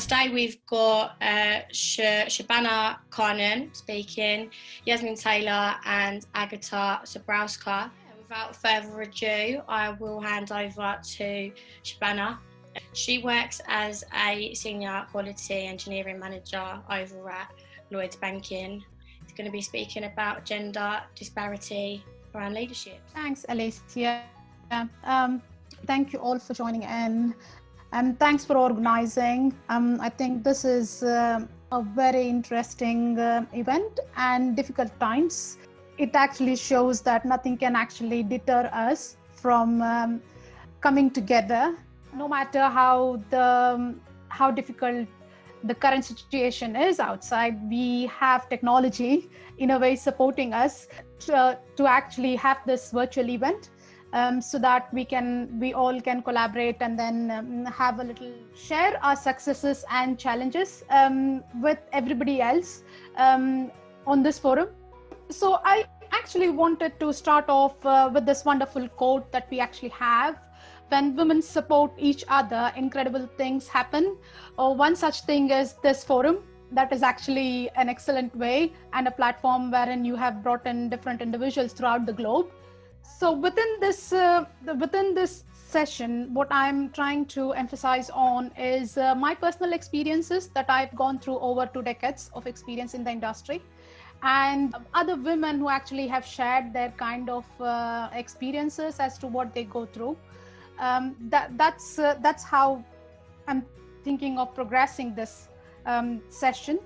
today we've got Shabana, Khanam speaking, Yasmin Taylor and Agata, Zborowska. Without further ado, I will hand over to Shabana. She works as a senior quality engineering manager over at Lloyds Banking. She's going to be speaking about gender disparity around leadership. Thanks, Alicia. Thank you all for joining in, and thanks for organizing. I think this is a very interesting event and difficult times. It actually shows that nothing can actually deter us from coming together, no matter how difficult the current situation is outside. We have technology in a way supporting us to actually have this virtual event, so that we all can collaborate and then have a little share our successes and challenges with everybody else on this forum. So I actually wanted to start off with this wonderful quote that we actually have. When women support each other, incredible things happen. One such thing is this forum. That is actually an excellent way and a platform wherein you have brought in different individuals throughout the globe. So within this session, what I'm trying to emphasize on is my personal experiences that I've gone through over 2 decades of experience in the industry, and other women who actually have shared their kind of experiences as to what they go through. That's how I'm thinking of progressing this session.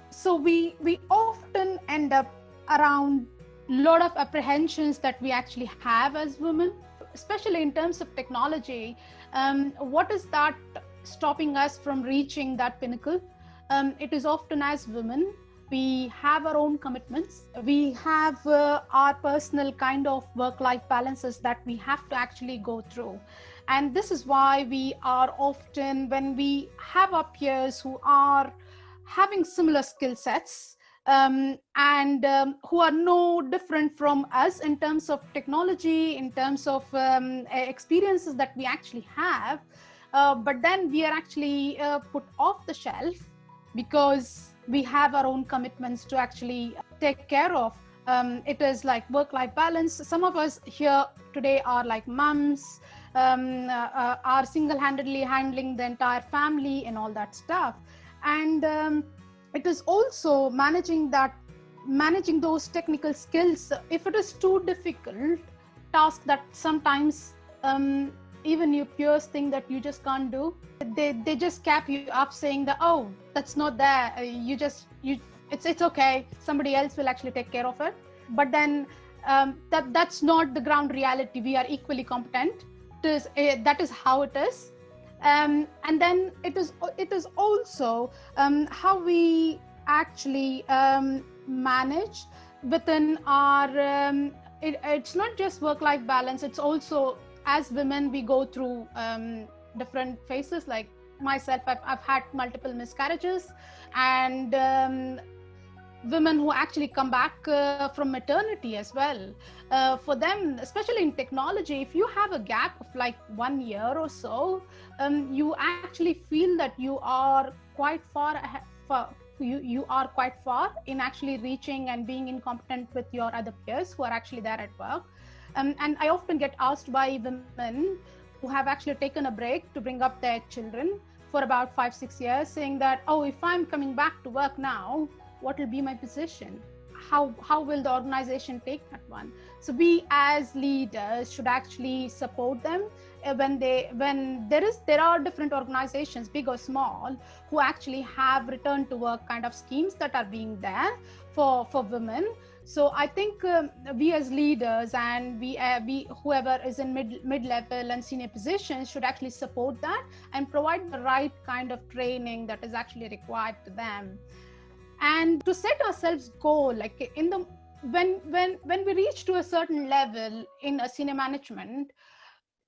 So we often end up around a lot of apprehensions that we actually have as women, especially in terms of technology. What is that stopping us from reaching that pinnacle? It is often as women, we have our own commitments. We have our personal kind of work-life balances that we have to actually go through. And this is why we are often, when we have our peers who are having similar skill sets and who are no different from us in terms of technology, in terms of experiences that we actually have, but then we are actually put off the shelf because we have our own commitments to actually take care of. It is like work-life balance. Some of us here today are like mums, are single-handedly handling the entire family and all that stuff. And it is also managing those technical skills. If it is too difficult task that sometimes even your peers think that you just can't do, they just cap you up saying that, oh, that's not there, it's okay, somebody else will actually take care of it. But then that's not the ground reality. We are equally competent. That is how it is. And then it is also how we actually manage within our it's not just work-life balance. It's also, as women, we go through different phases. Like myself, I've had multiple miscarriages, and women who actually come back from maternity as well. For them, especially in technology, if you have a gap of like 1 year or so, you actually feel that you are quite far ahead. You are quite far in actually reaching and being incompetent with your other peers who are actually there at work. And I often get asked by women who have actually taken a break to bring up their children for about 5-6 years, saying that, oh, if I'm coming back to work now, what will be my position? How will the organization take that one? So we as leaders should actually support them when there are different organizations, big or small, who actually have return to work kind of schemes that are being there for women. So I think we as leaders and we whoever is in mid-level and senior positions should actually support that and provide the right kind of training that is actually required to them. And to set ourselves goal, like when we reach to a certain level in a senior management,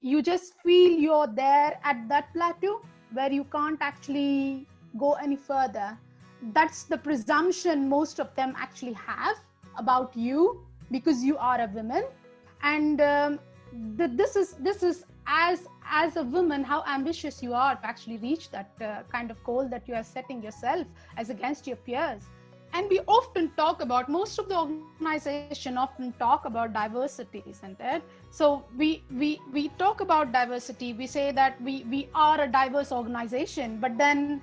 you just feel you're there at that plateau where you can't actually go any further. That's the presumption most of them actually have about you because you are a woman. And this is as a woman, how ambitious you are to actually reach that kind of goal that you are setting yourself as against your peers. And we often talk about, most of the organization often talk about diversity, isn't it? So we talk about diversity, we say that we are a diverse organization, but then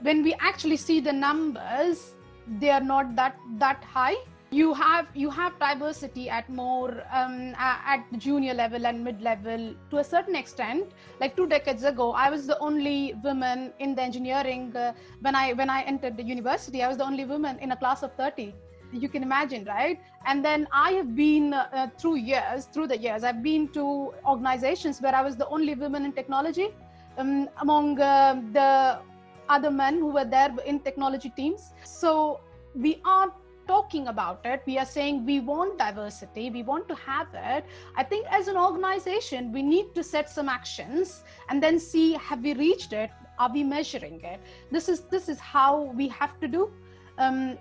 when we actually see the numbers, they are not that high. You have diversity at more at the junior level and mid level to a certain extent. Like 2 decades ago, I was the only woman in the engineering. When I entered the university, I was the only woman in a class of 30. You can imagine, right? And then I have been through the years, I've been to organizations where I was the only woman in technology among the other men who were there in technology teams. So we are talking about it, we are saying we want diversity, we want to have it. I think as an organization, we need to set some actions and then see, have we reached it? Are we measuring it? This is how we have to do.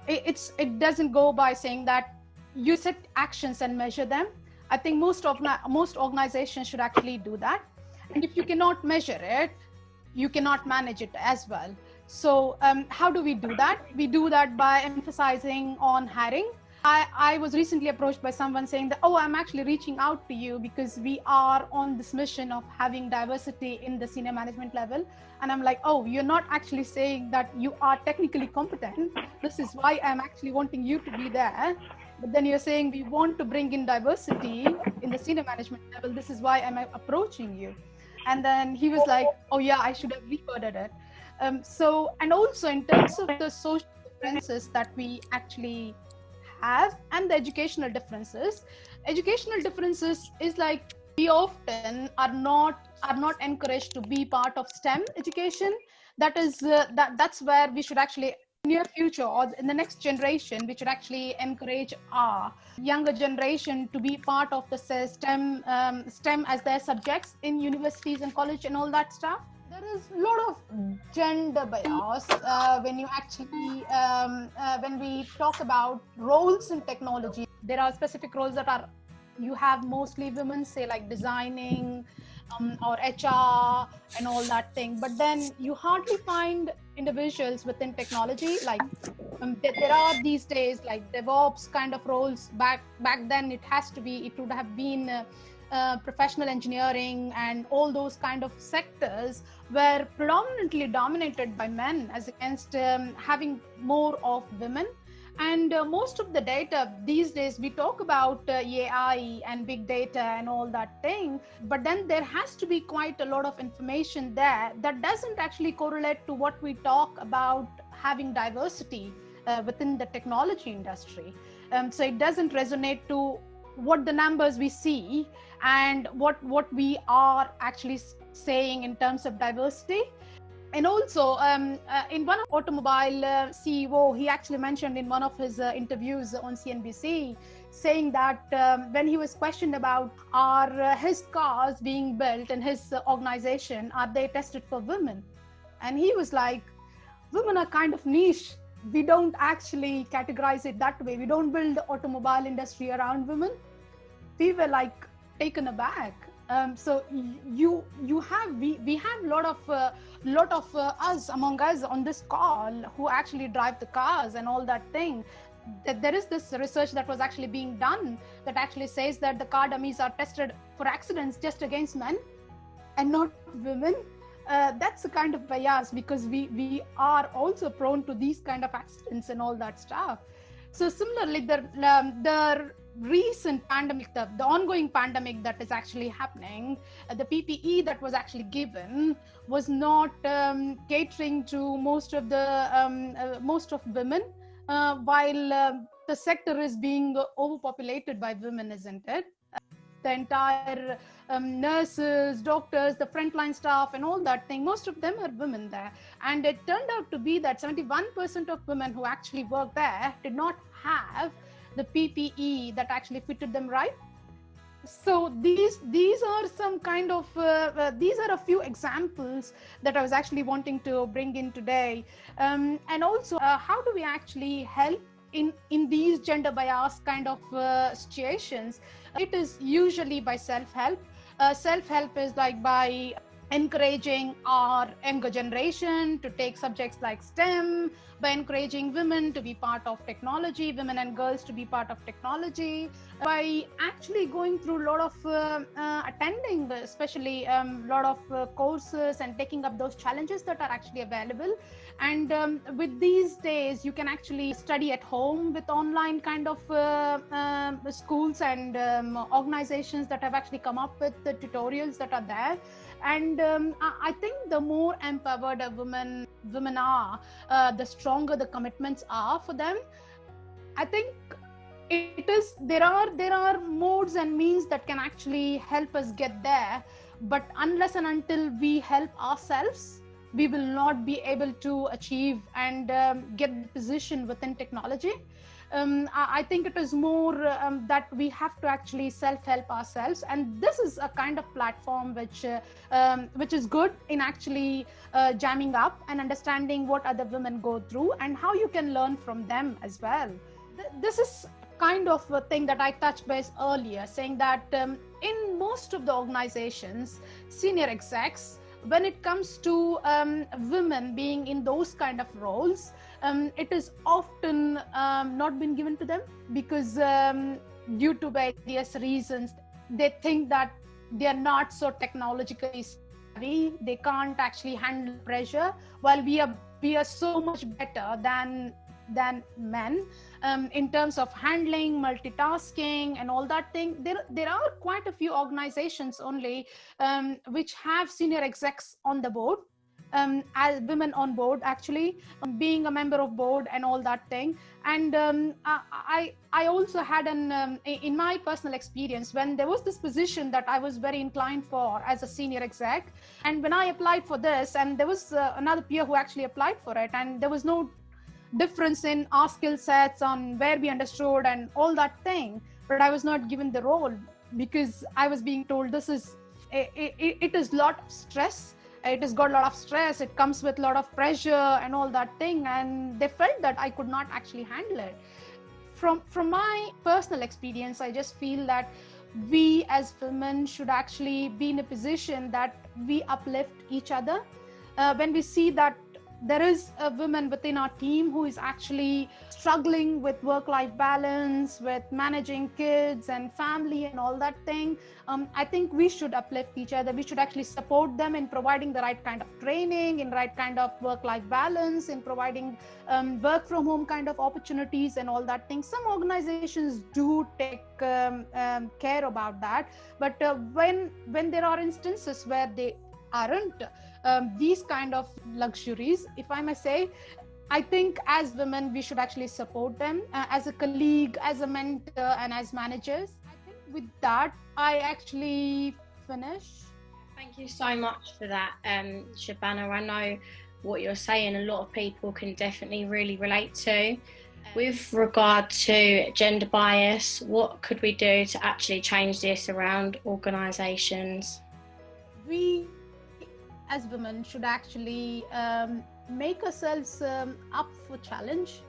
It doesn't go by saying that you set actions and measure them. I think most organizations should actually do that. And if you cannot measure it, you cannot manage it as well. So how do we do that? We do that by emphasizing on hiring. I was recently approached by someone saying that, oh, I'm actually reaching out to you because we are on this mission of having diversity in the senior management level. And I'm like, oh, you're not actually saying that you are technically competent. This is why I'm actually wanting you to be there. But then you're saying we want to bring in diversity in the senior management level. This is why I'm approaching you. And then he was like, oh yeah, I should have recorded it. So, and also in terms of the social differences that we actually have and the educational differences is like, we often are not encouraged to be part of STEM education. That is that's where we should actually, near future or in the next generation, we should actually encourage our younger generation to be part of the STEM as their subjects in universities and college and all that stuff. There is a lot of gender bias when you actually when we talk about roles in technology. There are specific roles that you have mostly women, say like designing or HR and all that thing, but then you hardly find individuals within technology. Like there are these days like DevOps kind of roles. Back then it would have been professional engineering, and all those kind of sectors were predominantly dominated by men as against having more of women. And most of the data these days, we talk about AI and big data and all that thing, but then there has to be quite a lot of information there that doesn't actually correlate to what we talk about having diversity within the technology industry. So it doesn't resonate to what the numbers we see and what we are actually saying in terms of diversity. And also in one of automobile CEO, he actually mentioned in one of his interviews on CNBC, saying that when he was questioned about are his cars being built in his organization, are they tested for women? And he was like, women are kind of niche. We don't actually categorize it that way. We don't build the automobile industry around women. We were like taken aback. So we have a lot of us among us on this call who actually drive the cars and all that thing. That there is this research that was actually being done that actually says that the car dummies are tested for accidents just against men and not women. That's a kind of bias because we are also prone to these kind of accidents and all that stuff. So similarly, the recent pandemic, the ongoing pandemic that is actually happening, the PPE that was actually given was not catering to most of women, while the sector is being overpopulated by women, isn't it? The entire nurses, doctors, the frontline staff and all that thing, most of them are women there. And it turned out to be that 71% of women who actually worked there did not have the PPE that actually fitted them right. So these are some kind of these are a few examples that I was actually wanting to bring in today. And also how do we actually help in these gender bias kind of situations? It is usually by self-help. Self-help is like by encouraging our younger generation to take subjects like STEM, by encouraging women to be part of technology, women and girls to be part of technology, by actually going through a lot of attending, especially a lot of courses and taking up those challenges that are actually available. And with these days, you can actually study at home with online kind of schools and organizations that have actually come up with the tutorials that are there. And I think the more empowered a women are, the stronger the commitments are for them. I think it is there are modes and means that can actually help us get there, but unless and until we help ourselves, we will not be able to achieve and get the position within technology. I think it is more that we have to actually self-help ourselves, and this is a kind of platform which is good in actually jamming up and understanding what other women go through and how you can learn from them as well. This is kind of a thing that I touched base earlier, saying that in most of the organizations, senior execs, when it comes to women being in those kind of roles, it is often not been given to them because due to various reasons, they think that they are not so technologically savvy, they can't actually handle pressure, while we are so much better than men in terms of handling, multitasking and all that thing. There are quite a few organizations only which have senior execs on the board, as women on board, actually being a member of board and all that thing. And I also had in my personal experience, when there was this position that I was very inclined for as a senior exec, and when I applied for this, and there was another peer who actually applied for it, and there was no difference in our skill sets on where we understood and all that thing, but I was not given the role because I was being told it is lot of stress, it has got a lot of stress, it comes with a lot of pressure and all that thing, and they felt that I could not actually handle it. From my personal experience, I just feel that we as women should actually be in a position that we uplift each other. When we see that there is a woman within our team who is actually struggling with work-life balance, with managing kids and family and all that thing, I think we should uplift each other. We should actually support them in providing the right kind of training, in right kind of work-life balance, in providing work from home kind of opportunities and all that thing. Some organizations do take care about that, but when there are instances where they aren't these kind of luxuries, if I may say, I think as women we should actually support them as a colleague, as a mentor and as managers. I think with that I actually finish. Thank you so much for that, Shabana. I know what you're saying, a lot of people can definitely really relate to. With regard to gender bias, what could we do to actually change this around organisations? We as women should actually make ourselves up for challenge.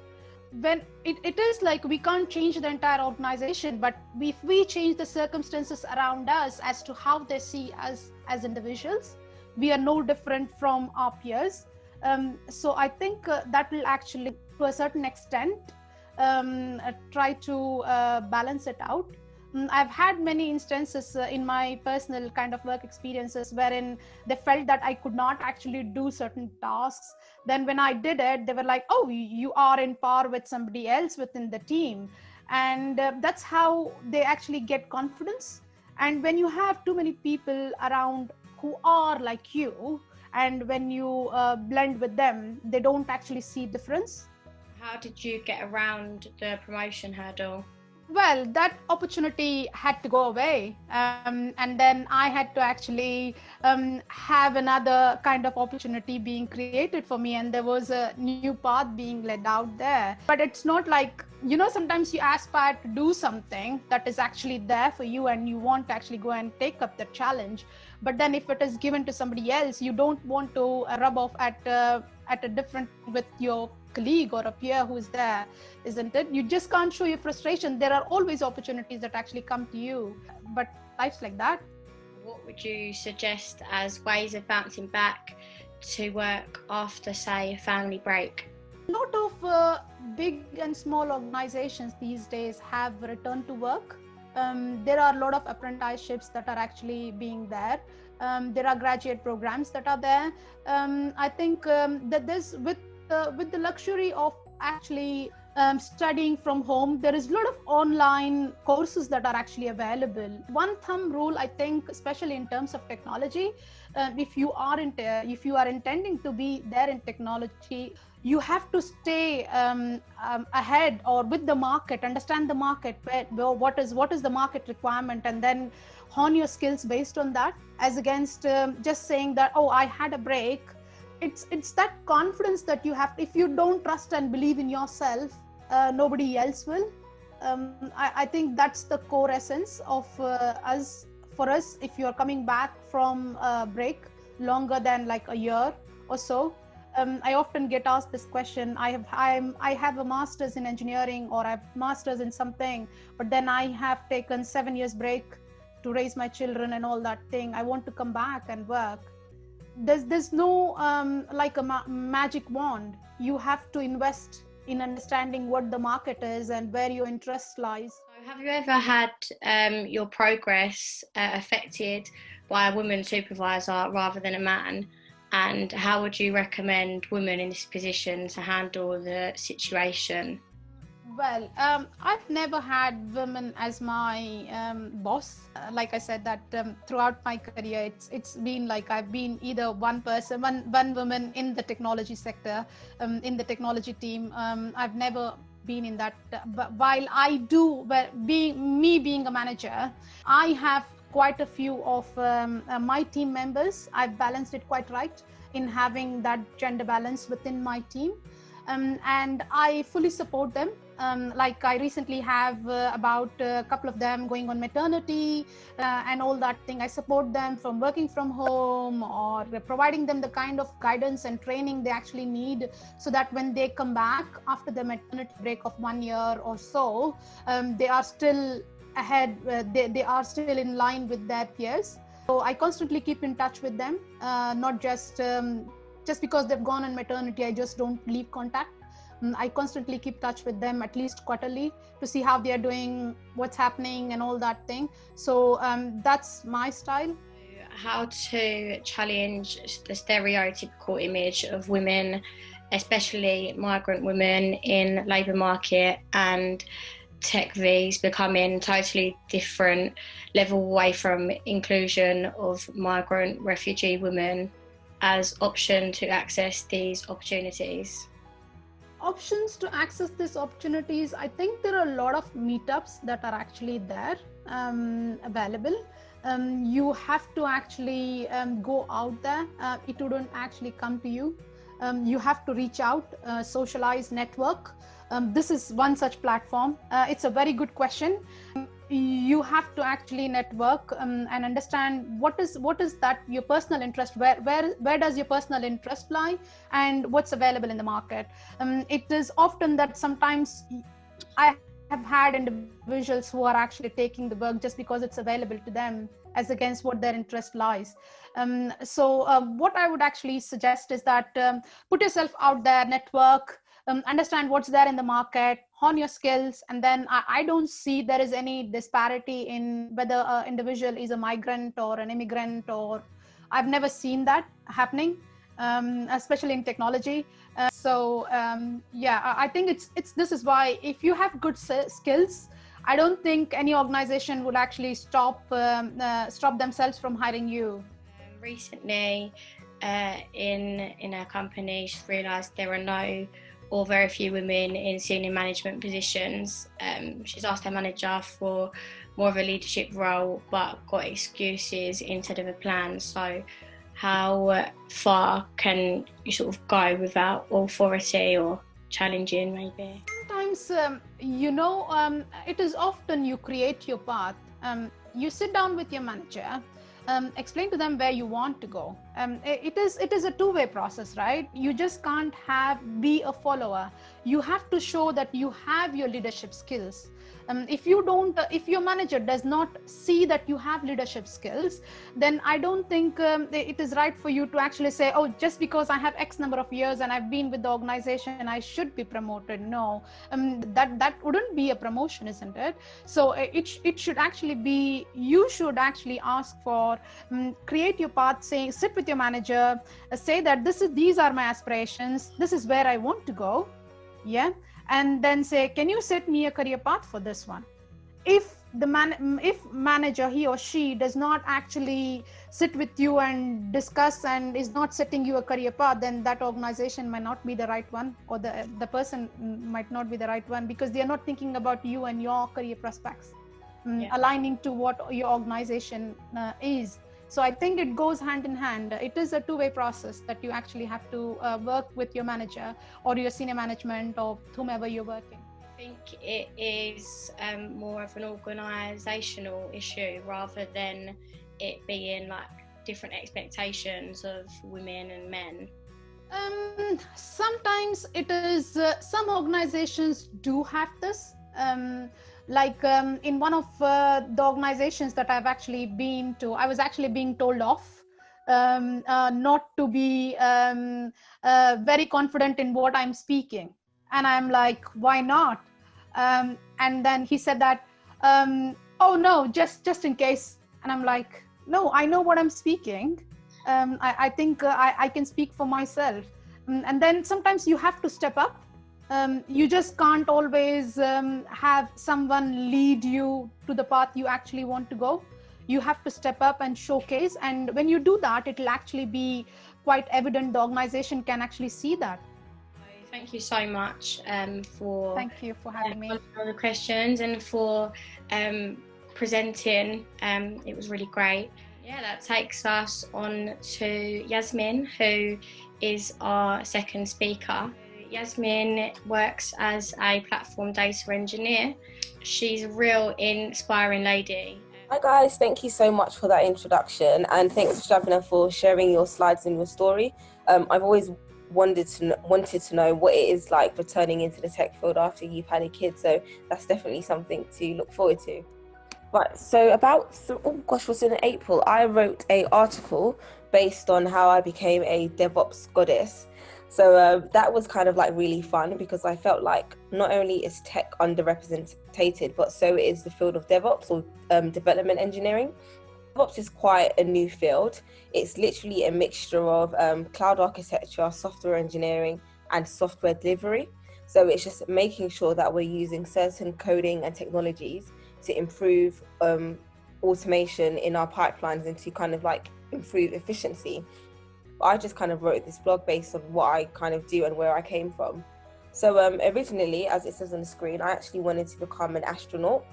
When it is like we can't change the entire organization, but if we change the circumstances around us as to how they see us as individuals, we are no different from our peers. So I think that will actually, to a certain extent, try to balance it out. I've had many instances in my personal kind of work experiences wherein they felt that I could not actually do certain tasks. Then when I did it, they were like, oh, you are in par with somebody else within the team. And that's how they actually get confidence. And when you have too many people around who are like you, and when you blend with them, they don't actually see difference. How did you get around the promotion hurdle? Well, that opportunity had to go away, and then I had to actually have another kind of opportunity being created for me, and there was a new path being led out there. But it's not like, sometimes you aspire to do something that is actually there for you and you want to actually go and take up the challenge, but then if it is given to somebody else, you don't want to rub off at a different with your colleague or a peer who is there, isn't it? You just can't show your frustration. There are always opportunities that actually come to you, but life's like that. What would you suggest as ways of bouncing back to work after, say, a family break? A lot of big and small organizations these days have returned to work. There are a lot of apprenticeships that are actually being there. There are graduate programs that are there. I think that this with the luxury of actually studying from home, there is a lot of online courses that are actually available. One thumb rule, I think, especially in terms of technology, if you are intending to be there in technology, you have to stay ahead or with the market, understand the market, what is the market requirement, and then hone your skills based on that, as against just saying that, oh, I had a break. It's that confidence that you have. If you don't trust and believe in yourself, nobody else will. I think that's the core essence of us. For us, if you're coming back from a break longer than like a year or so, I often get asked this question. I have a master's in engineering, or I have master's in something, but then I have taken 7 years break to raise my children and all that thing. I want to come back and work. There's no like a magic wand. You have to invest in understanding what the market is and where your interest lies. Have you ever had your progress affected by a woman supervisor rather than a man? And how would you recommend women in this position to handle the situation? Well, I've never had women as my boss. Like I said, that throughout my career, it's been like I've been either one person, one woman in the technology sector, in the technology team. I've never been in that. But while I do, being a manager, I have quite a few of my team members. I've balanced it quite right in having that gender balance within my team. And I fully support them. Like I recently have about a couple of them going on maternity and all that thing. I support them from working from home, or providing them the kind of guidance and training they actually need, so that when they come back after the maternity break of 1 year or so, they are still ahead. They are still in line with their peers. So I constantly keep in touch with them, not just because they've gone on maternity, I just don't leave contact. I constantly keep touch with them at least quarterly to see how they're doing, what's happening and all that thing. So that's my style. How to challenge the stereotypical image of women, especially migrant women in labour market, and tech Vs becoming totally different level away from inclusion of migrant refugee women as option to access these opportunities? Options to access these opportunities, I think there are a lot of meetups that are actually there available. You have to actually go out there. It wouldn't actually come to you. You have to reach out, socialize, network. This is one such platform. It's a very good question. You have to actually network and understand what is that your personal interest, where does your personal interest lie, and what's available in the market. It is often that sometimes I have had individuals who are actually taking the work just because it's available to them, as against what their interest lies. So what I would actually suggest is that put yourself out there, network, understand what's there in the market, hone your skills, and then I don't see there is any disparity in whether an individual is a migrant or an immigrant, or I've never seen that happening, especially in technology. I think it's this is why, if you have good skills, I don't think any organization would actually stop themselves from hiring you. Recently, in our company, she's realised there are no or very few women in senior management positions. She's asked her manager for more of a leadership role, but got excuses instead of a plan. So how far can you sort of go without authority or challenging, maybe? Sometimes, it is often you create your path. You sit down with your manager, explain to them where you want to go. It is a two-way process, right? You just can't be a follower. You have to show that you have your leadership skills. If you don't, if your manager does not see that you have leadership skills, then I don't think it is right for you to actually say, oh, just because I have X number of years and I've been with the organization, I should be promoted. No, that wouldn't be a promotion, isn't it? So it should actually be, you should actually ask for, create your path, sit with your manager, say that these are my aspirations, this is where I want to go. Yeah. And then say, can you set me a career path for this one? If manager, he or she, does not actually sit with you and discuss and is not setting you a career path, then that organization might not be the right one, or the person might not be the right one, because they are not thinking about you and your career prospects, aligning to what your organization is. So I think it goes hand in hand. It is a two-way process that you actually have to work with your manager or your senior management or whomever you're working. I think it is more of an organisational issue rather than it being like different expectations of women and men. Sometimes it is, some organizations do have this. In one of the organizations that I've actually been to, I was actually being told off not to be very confident in what I'm speaking. And I'm like, why not? And then he said that, oh no, just in case. And I'm like, no, I know what I'm speaking. I think I can speak for myself. And then sometimes you have to step up. You just can't always have someone lead you to the path you actually want to go. You have to step up and showcase. And when you do that, it'll actually be quite evident. The organization can actually see that. Thank you so much for... Thank you for having me. All the questions and for presenting. It was really great. Yeah, that takes us on to Yasmin, who is our second speaker. Yasmin works as a platform data engineer. She's a real inspiring lady. Hi guys, thank you so much for that introduction, and thanks Shabana for sharing your slides and your story. I've always wanted to know what it is like returning into the tech field after you've had a kid, so that's definitely something to look forward to. Right, so was in April, I wrote an article based on how I became a DevOps goddess. So that was kind of like really fun, because I felt like not only is tech underrepresented, but so is the field of DevOps, or development engineering. DevOps is quite a new field. It's literally a mixture of cloud architecture, software engineering, and software delivery. So it's just making sure that we're using certain coding and technologies to improve automation in our pipelines and to kind of like improve efficiency. I just kind of wrote this blog based on what I kind of do and where I came from. So originally, as it says on the screen, I actually wanted to become an astronaut.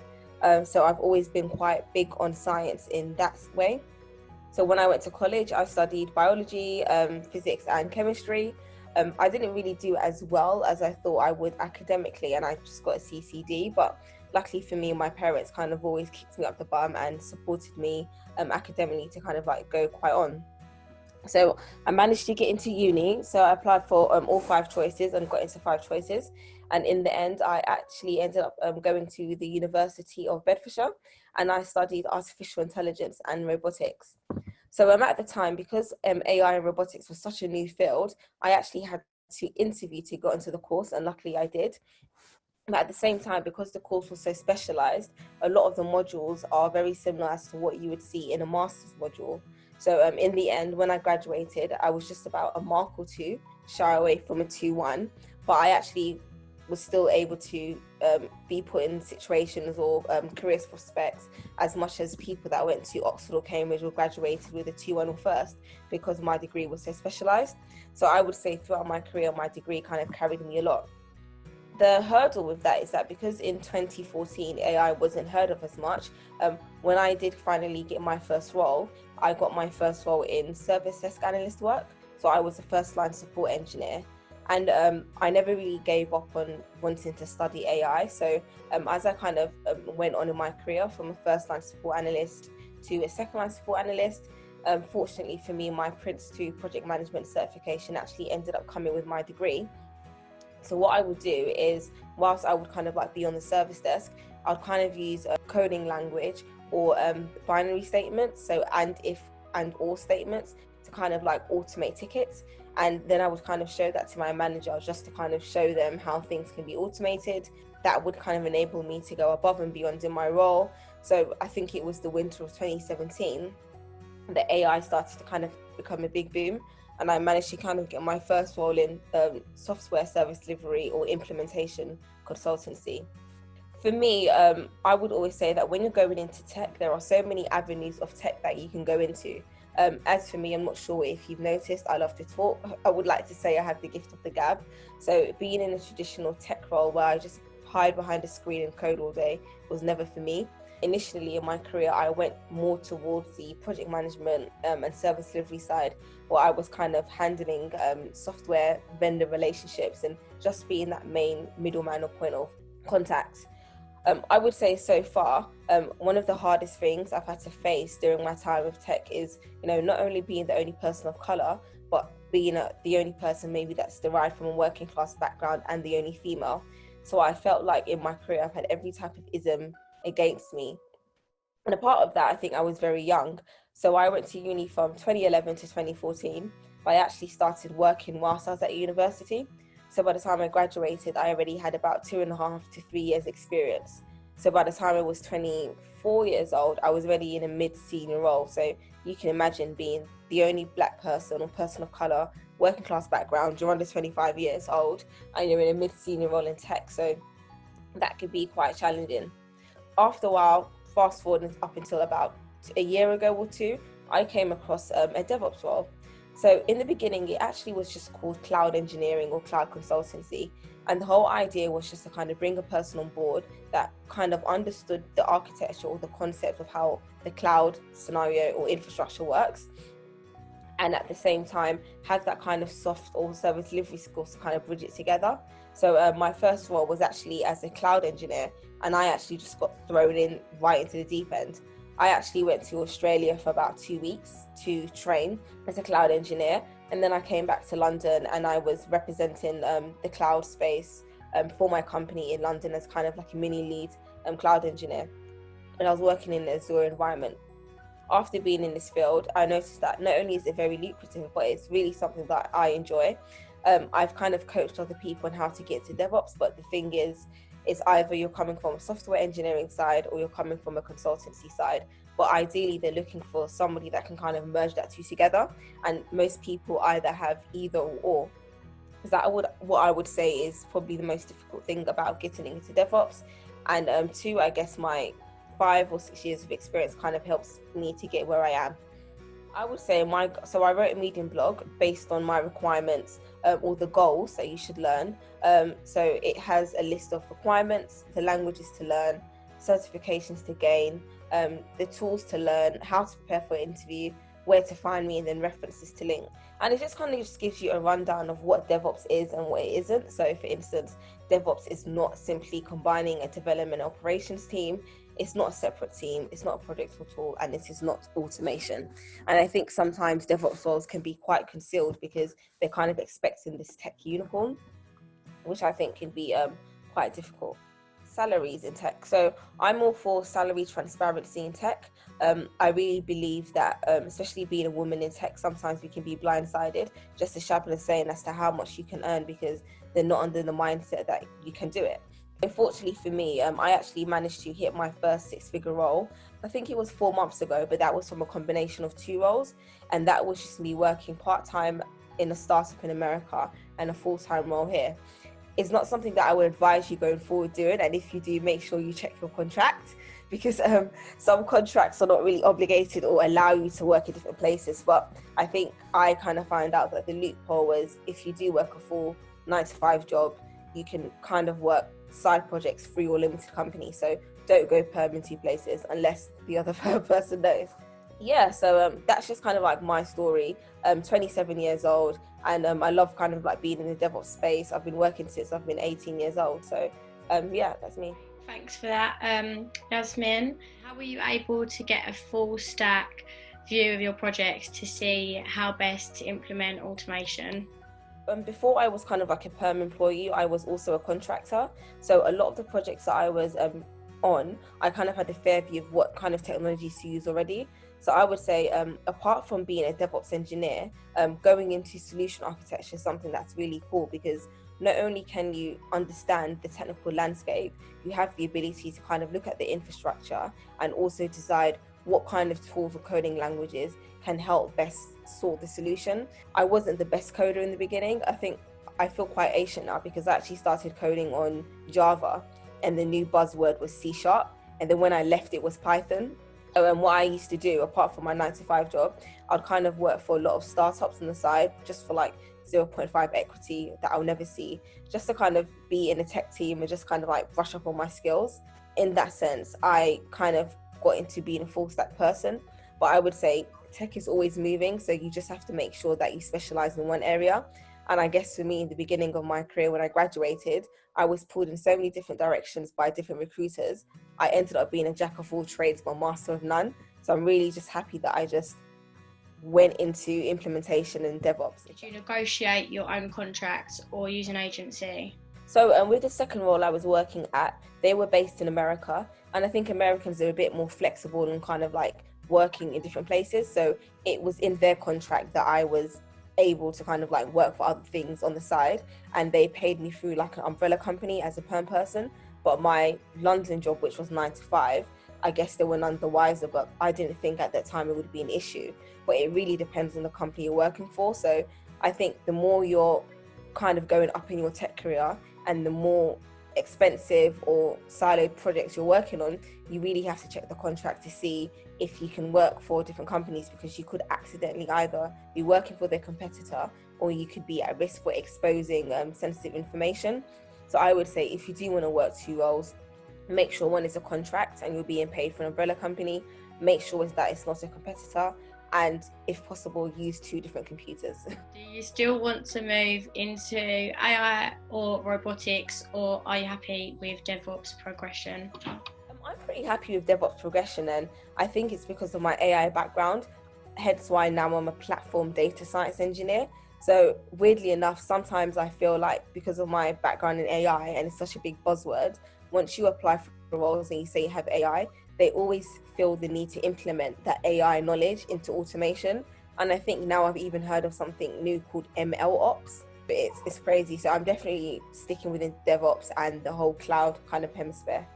So I've always been quite big on science in that way. So when I went to college, I studied biology, physics and chemistry. I didn't really do as well as I thought I would academically, and I just got a CCD, but luckily for me, my parents kind of always kicked me up the bum and supported me academically to kind of like go quite on. So I managed to get into uni. So I applied for all 5 choices and got into 5 choices. And in the end, I actually ended up going to the University of Bedfordshire, and I studied artificial intelligence and robotics. So at the time, because AI and robotics was such a new field, I actually had to interview to go into the course, and luckily I did. But at the same time, because the course was so specialised, a lot of the modules are very similar as to what you would see in a master's module. So in the end, when I graduated, I was just about a mark or 2 shy away from a 2-1, but I actually was still able to be put in situations or career prospects as much as people that went to Oxford or Cambridge or graduated with a 2-1 or first, because my degree was so specialised. So I would say throughout my career, my degree kind of carried me a lot. The hurdle with that is that because in 2014 AI wasn't heard of as much, when I did finally get my first role, I got my first role in service desk analyst work. So I was a first line support engineer, and I never really gave up on wanting to study AI. So as I kind of went on in my career from a first line support analyst to a second line support analyst, Fortunately for me, my Prince 2 project management certification actually ended up coming with my degree. So what I would do is, whilst I would kind of like be on the service desk, I'd kind of use a coding language or binary statements, so and if and or statements, to kind of like automate tickets. And then I would kind of show that to my manager, just to kind of show them how things can be automated. That would kind of enable me to go above and beyond in my role. So I think it was the winter of 2017 the AI started to kind of become a big boom, and I managed to kind of get my first role in software service delivery or implementation consultancy. For me, I would always say that when you're going into tech, there are so many avenues of tech that you can go into. As for me, I'm not sure if you've noticed, I love to talk. I would like to say I have the gift of the gab. So being in a traditional tech role where I just hide behind a screen and code all day was never for me. Initially in my career, I went more towards the project management and service delivery side, where I was kind of handling software vendor relationships and just being that main middleman or point of contact. I would say so far, one of the hardest things I've had to face during my time with tech is, not only being the only person of color, but being the only person maybe that's derived from a working class background and the only female. So I felt like in my career, I've had every type of ism against me. And a part of that, I think I was very young. So I went to uni from 2011 to 2014, but I actually started working whilst I was at university. So by the time I graduated, I already had about 2.5 to 3 years experience. So by the time I was 24 years old, I was already in a mid-senior role. So you can imagine being the only black person or person of color, working class background, you're under 25 years old, and you're in a mid-senior role in tech. So that could be quite challenging. After a while, fast forward up until about a year ago or two, I came across a DevOps role. So in the beginning, it actually was just called cloud engineering or cloud consultancy. And the whole idea was just to kind of bring a person on board that kind of understood the architecture or the concept of how the cloud scenario or infrastructure works. And at the same time, have that kind of soft or service delivery skills to kind of bridge it together. So my first role was actually as a cloud engineer, and I actually just got thrown in right into the deep end. I actually went to Australia for about 2 weeks to train as a cloud engineer, and then I came back to London and I was representing the cloud space for my company in London as kind of like a mini lead cloud engineer. And I was working in the Azure environment. After being in this field, I noticed that not only is it very lucrative, but it's really something that I enjoy. I've kind of coached other people on how to get to DevOps, but the thing is, it's either you're coming from a software engineering side or you're coming from a consultancy side. But ideally, they're looking for somebody that can kind of merge that two together. And most people either have either or. What I would say is probably the most difficult thing about getting into DevOps. And two, I guess my 5 or 6 years of experience kind of helps me to get where I am. I would say so I wrote a Medium blog based on my requirements or the goals that you should learn. So it has a list of requirements, the languages to learn, certifications to gain, the tools to learn, how to prepare for an interview, where to find me, and then references to link. And it just kind of just gives you a rundown of what DevOps is and what it isn't. So for instance, DevOps is not simply combining a development operations team. It's not a separate team, it's not a project or tool, and it is not automation. And I think sometimes DevOps roles can be quite concealed because they're kind of expecting this tech unicorn, which I think can be quite difficult. Salaries in tech. So I'm all for salary transparency in tech. I really believe that, especially being a woman in tech, sometimes we can be blindsided, just as Shabana is saying, as to how much you can earn because they're not under the mindset that you can do it. Unfortunately for me, I actually managed to hit my first 6-figure role. I think it was 4 months ago, but that was from a combination of 2 roles. And that was just me working part-time in a startup in America and a full-time role here. It's not something that I would advise you going forward doing. And if you do, make sure you check your contract, because some contracts are not really obligated or allow you to work in different places. But I think I kind of found out that the loophole was, if you do work a full 9-to-5 job, you can kind of work side projects through your limited company. So don't go perm in 2 places unless the other person knows. Yeah, so that's just kind of like my story. 27 years old, and I love kind of like being in the DevOps space. I've been working since I've been 18 years old. So yeah, that's me. Thanks for that, Yasmin. How were you able to get a full stack view of your projects to see how best to implement automation? Before I was kind of like a perm employee, I was also a contractor. So a lot of the projects that I was on, I kind of had a fair view of what kind of technologies to use already. So I would say, apart from being a DevOps engineer, going into solution architecture is something that's really cool, because not only can you understand the technical landscape, you have the ability to kind of look at the infrastructure and also decide what kind of tools or coding languages can help best solve the solution. I wasn't the best coder in the beginning. I think I feel quite ancient now, because I actually started coding on Java and the new buzzword was C#. And then when I left, it was Python. And what I used to do, apart from my 9-to-5 job, I'd kind of work for a lot of startups on the side, just for like 0.5 equity that I'll never see, just to kind of be in a tech team and just kind of like brush up on my skills. In that sense, I kind of got into being a full stack person. But I would say tech is always moving, so you just have to make sure that you specialize in one area. And I guess for me, in the beginning of my career, when I graduated, I was pulled in so many different directions by different recruiters. I ended up being a jack of all trades, but master of none. So I'm really just happy that I just went into implementation and DevOps. Did you negotiate your own contracts or use an agency? So with the second role I was working at, they were based in America. And I think Americans are a bit more flexible and kind of like working in different places. So it was in their contract that I was able to kind of like work for other things on the side, and they paid me through like an umbrella company as a perm person. But my London job, which was 9-to-5, I guess they were none the wiser, but I didn't think at that time it would be an issue. But it really depends on the company you're working for. So I think the more you're kind of going up in your tech career and the more expensive or siloed projects you're working on, you really have to check the contract to see if you can work for different companies, because you could accidentally either be working for their competitor or you could be at risk for exposing sensitive information. So I would say, if you do want to work two roles, make sure one is a contract and you're being paid for an umbrella company. Make sure that it's not a competitor, and if possible, use two different computers. Do you still want to move into AI or robotics, or are you happy with DevOps progression? I'm pretty happy with DevOps progression, and I think it's because of my AI background, hence why now I'm a platform data science engineer. So weirdly enough, sometimes I feel like because of my background in AI and it's such a big buzzword, once you apply for roles and you say you have AI, they always feel the need to implement that AI knowledge into automation. And I think now I've even heard of something new called ML ops. But it's crazy. So I'm definitely sticking within DevOps and the whole cloud kind of hemisphere.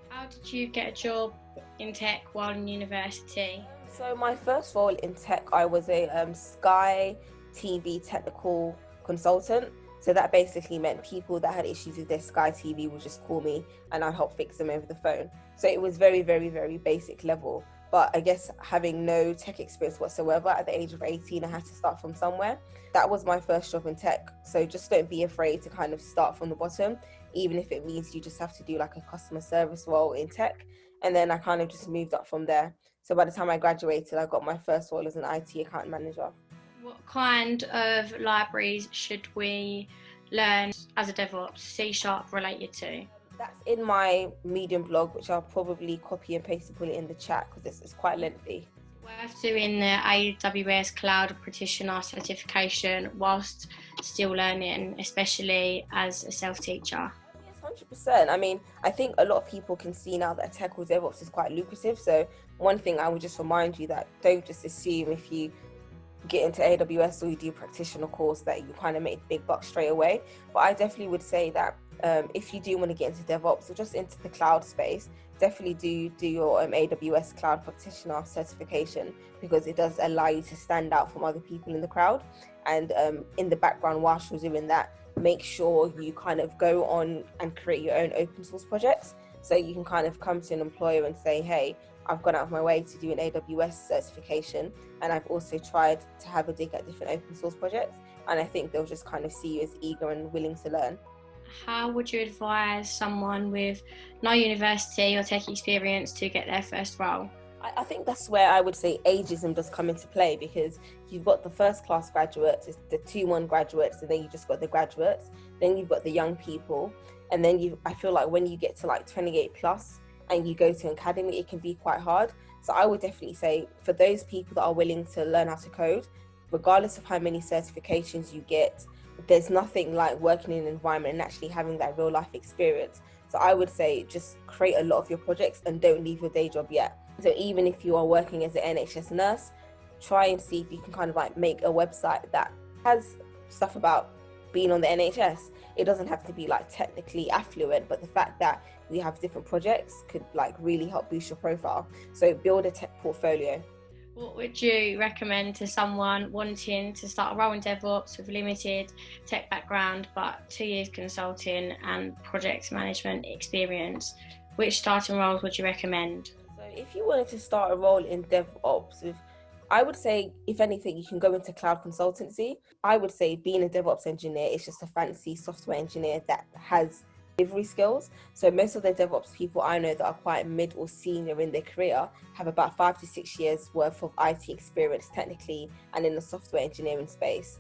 How did you get a job in tech while in university? So my first role in tech, I was a Sky TV technical consultant. So that basically meant people that had issues with their Sky TV would just call me and I'd help fix them over the phone. So it was very, very, very basic level. But I guess having no tech experience whatsoever, at the age of 18, I had to start from somewhere. That was my first job in tech. So just don't be afraid to kind of start from the bottom, even if it means you just have to do like a customer service role in tech. And then I kind of just moved up from there. So by the time I graduated, I got my first role as an IT account manager. What kind of libraries should we learn as a DevOps, C# related to? That's in my Medium blog, which I'll probably copy and paste and put it in the chat because it's quite lengthy. Worth doing the AWS Cloud Practitioner certification whilst still learning, especially as a self-teacher. Yes, 100%. I mean, I think a lot of people can see now that tech or DevOps is quite lucrative. So one thing I would just remind you that don't just assume if you get into AWS or you do a practitioner course that you kind of make big bucks straight away. But I definitely would say that if you do want to get into DevOps or just into the cloud space, definitely do your AWS Cloud Practitioner certification, because it does allow you to stand out from other people in the crowd. And in the background, whilst you're doing that, make sure you kind of go on and create your own open source projects. So you can kind of come to an employer and say, hey, I've gone out of my way to do an AWS certification, and I've also tried to have a dig at different open source projects. And I think they'll just kind of see you as eager and willing to learn. How would you advise someone with no university or tech experience to get their first role? I think that's where I would say ageism does come into play, because you've got the first class graduates, it's the 2-1 graduates, and then you just got the graduates, then you've got the young people, and then I feel like when you get to like 28 plus, and you go to an academy, it can be quite hard. So I would definitely say for those people that are willing to learn how to code, regardless of how many certifications you get, there's nothing like working in an environment and actually having that real life experience. So I would say just create a lot of your projects and don't leave your day job yet. So even if you are working as an NHS nurse, try and see if you can kind of like make a website that has stuff about being on the NHS. It doesn't have to be like technically affluent, but the fact that we have different projects could like really help boost your profile. So build a tech portfolio. What would you recommend to someone wanting to start a role in DevOps with limited tech background, but 2 years consulting and project management experience? Which starting roles would you recommend? So if you wanted to start a role in DevOps, I would say, if anything, you can go into cloud consultancy. I would say being a DevOps engineer is just a fancy software engineer that has delivery skills. So most of the DevOps people I know that are quite mid or senior in their career have about 5 to 6 years worth of IT experience technically and in the software engineering space.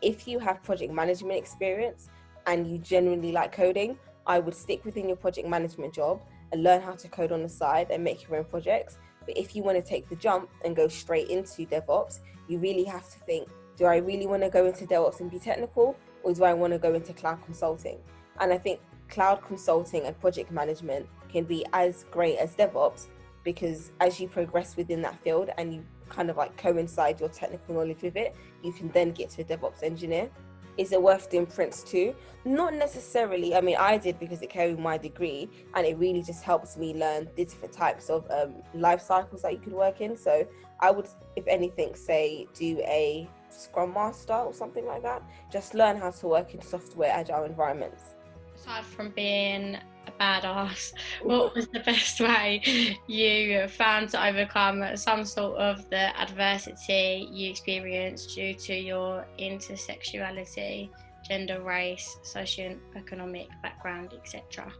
If you have project management experience and you genuinely like coding, I would stick within your project management job and learn how to code on the side and make your own projects. But if you want to take the jump and go straight into DevOps, you really have to think, do I really want to go into DevOps and be technical, or do I want to go into cloud consulting? And I think cloud consulting and project management can be as great as DevOps, because as you progress within that field and you kind of like coincide your technical knowledge with it, you can then get to a DevOps engineer. Is it worth doing Prince 2? Not necessarily. I mean, I did because it carried my degree and it really just helps me learn the different types of life cycles that you could work in. So I would, if anything, say do a Scrum Master or something like that. Just learn how to work in software agile environments. Aside from being a badass, what was the best way you found to overcome some sort of the adversity you experienced due to your intersexuality, gender, race, socio-economic background, etc.?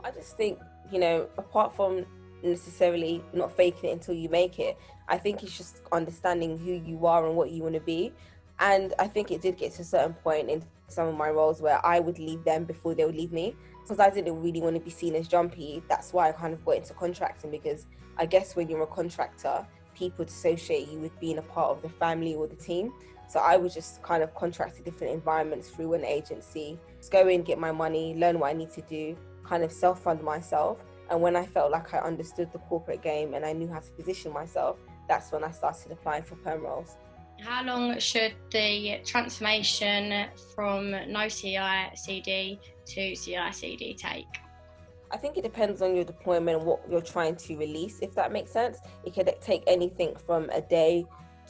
I just think, apart from necessarily not faking it until you make it, I think it's just understanding who you are and what you want to be. And I think it did get to a certain point in some of my roles where I would leave them before they would leave me. Because I didn't really want to be seen as jumpy. That's why I kind of got into contracting, because I guess when you're a contractor, people associate you with being a part of the family or the team. So I would just kind of contract to different environments through an agency, just go in, get my money, learn what I need to do, kind of self-fund myself. And when I felt like I understood the corporate game and I knew how to position myself, that's when I started applying for perm roles. How long should the transformation from no CI/CD to CI/CD take? I think it depends on your deployment and what you're trying to release, if that makes sense. It could take anything from a day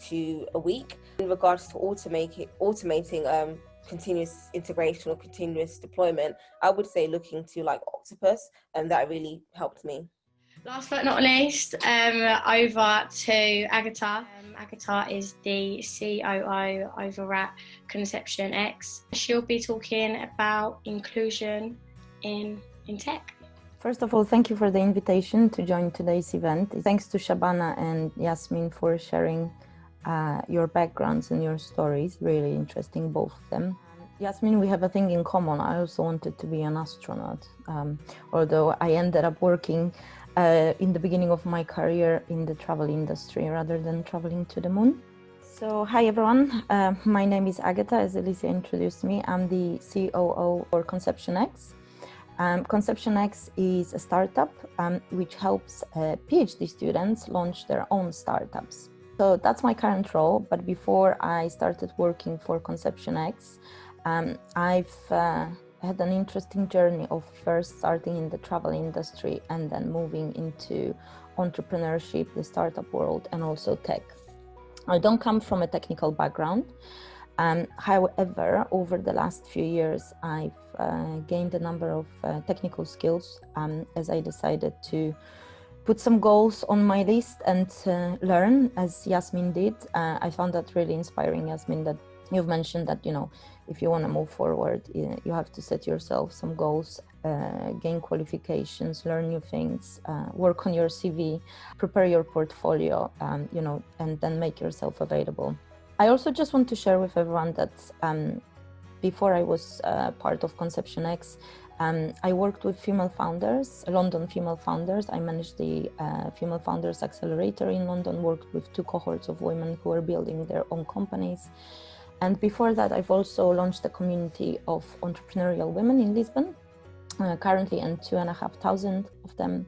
to a week. In regards to automating continuous integration or continuous deployment, I would say looking to like Octopus, and that really helped me. Last but not least, over to Agata. Agata is the COO over at Conception X. She'll be talking about inclusion in tech. First of all, thank you for the invitation to join today's event. Thanks to Shabana and Yasmin for sharing your backgrounds and your stories. Really interesting, both of them. Yasmin, we have a thing in common. I also wanted to be an astronaut, although I ended up working in the beginning of my career in the travel industry rather than traveling to the moon. So hi everyone, my name is Agata, as Elisa introduced me. I'm the COO for Conception X. Conception X is a startup which helps PhD students launch their own startups. So that's my current role, but before I started working for Conception X, I've had an interesting journey of first starting in the travel industry and then moving into entrepreneurship, the startup world, and also tech. I don't come from a technical background. However, over the last few years, I've gained a number of technical skills as I decided to put some goals on my list and learn, as Yasmin did. I found that really inspiring, Yasmin, that you've mentioned that, if you want to move forward, you have to set yourself some goals, gain qualifications, learn new things, work on your CV, prepare your portfolio, and then make yourself available. I also just want to share with everyone that before I was part of Conception X, I worked with female founders, London female founders. I managed the Female Founders Accelerator in London, worked with 2 cohorts of women who are building their own companies. And before that, I've also launched a community of entrepreneurial women in Lisbon, currently, and 2,500 of them.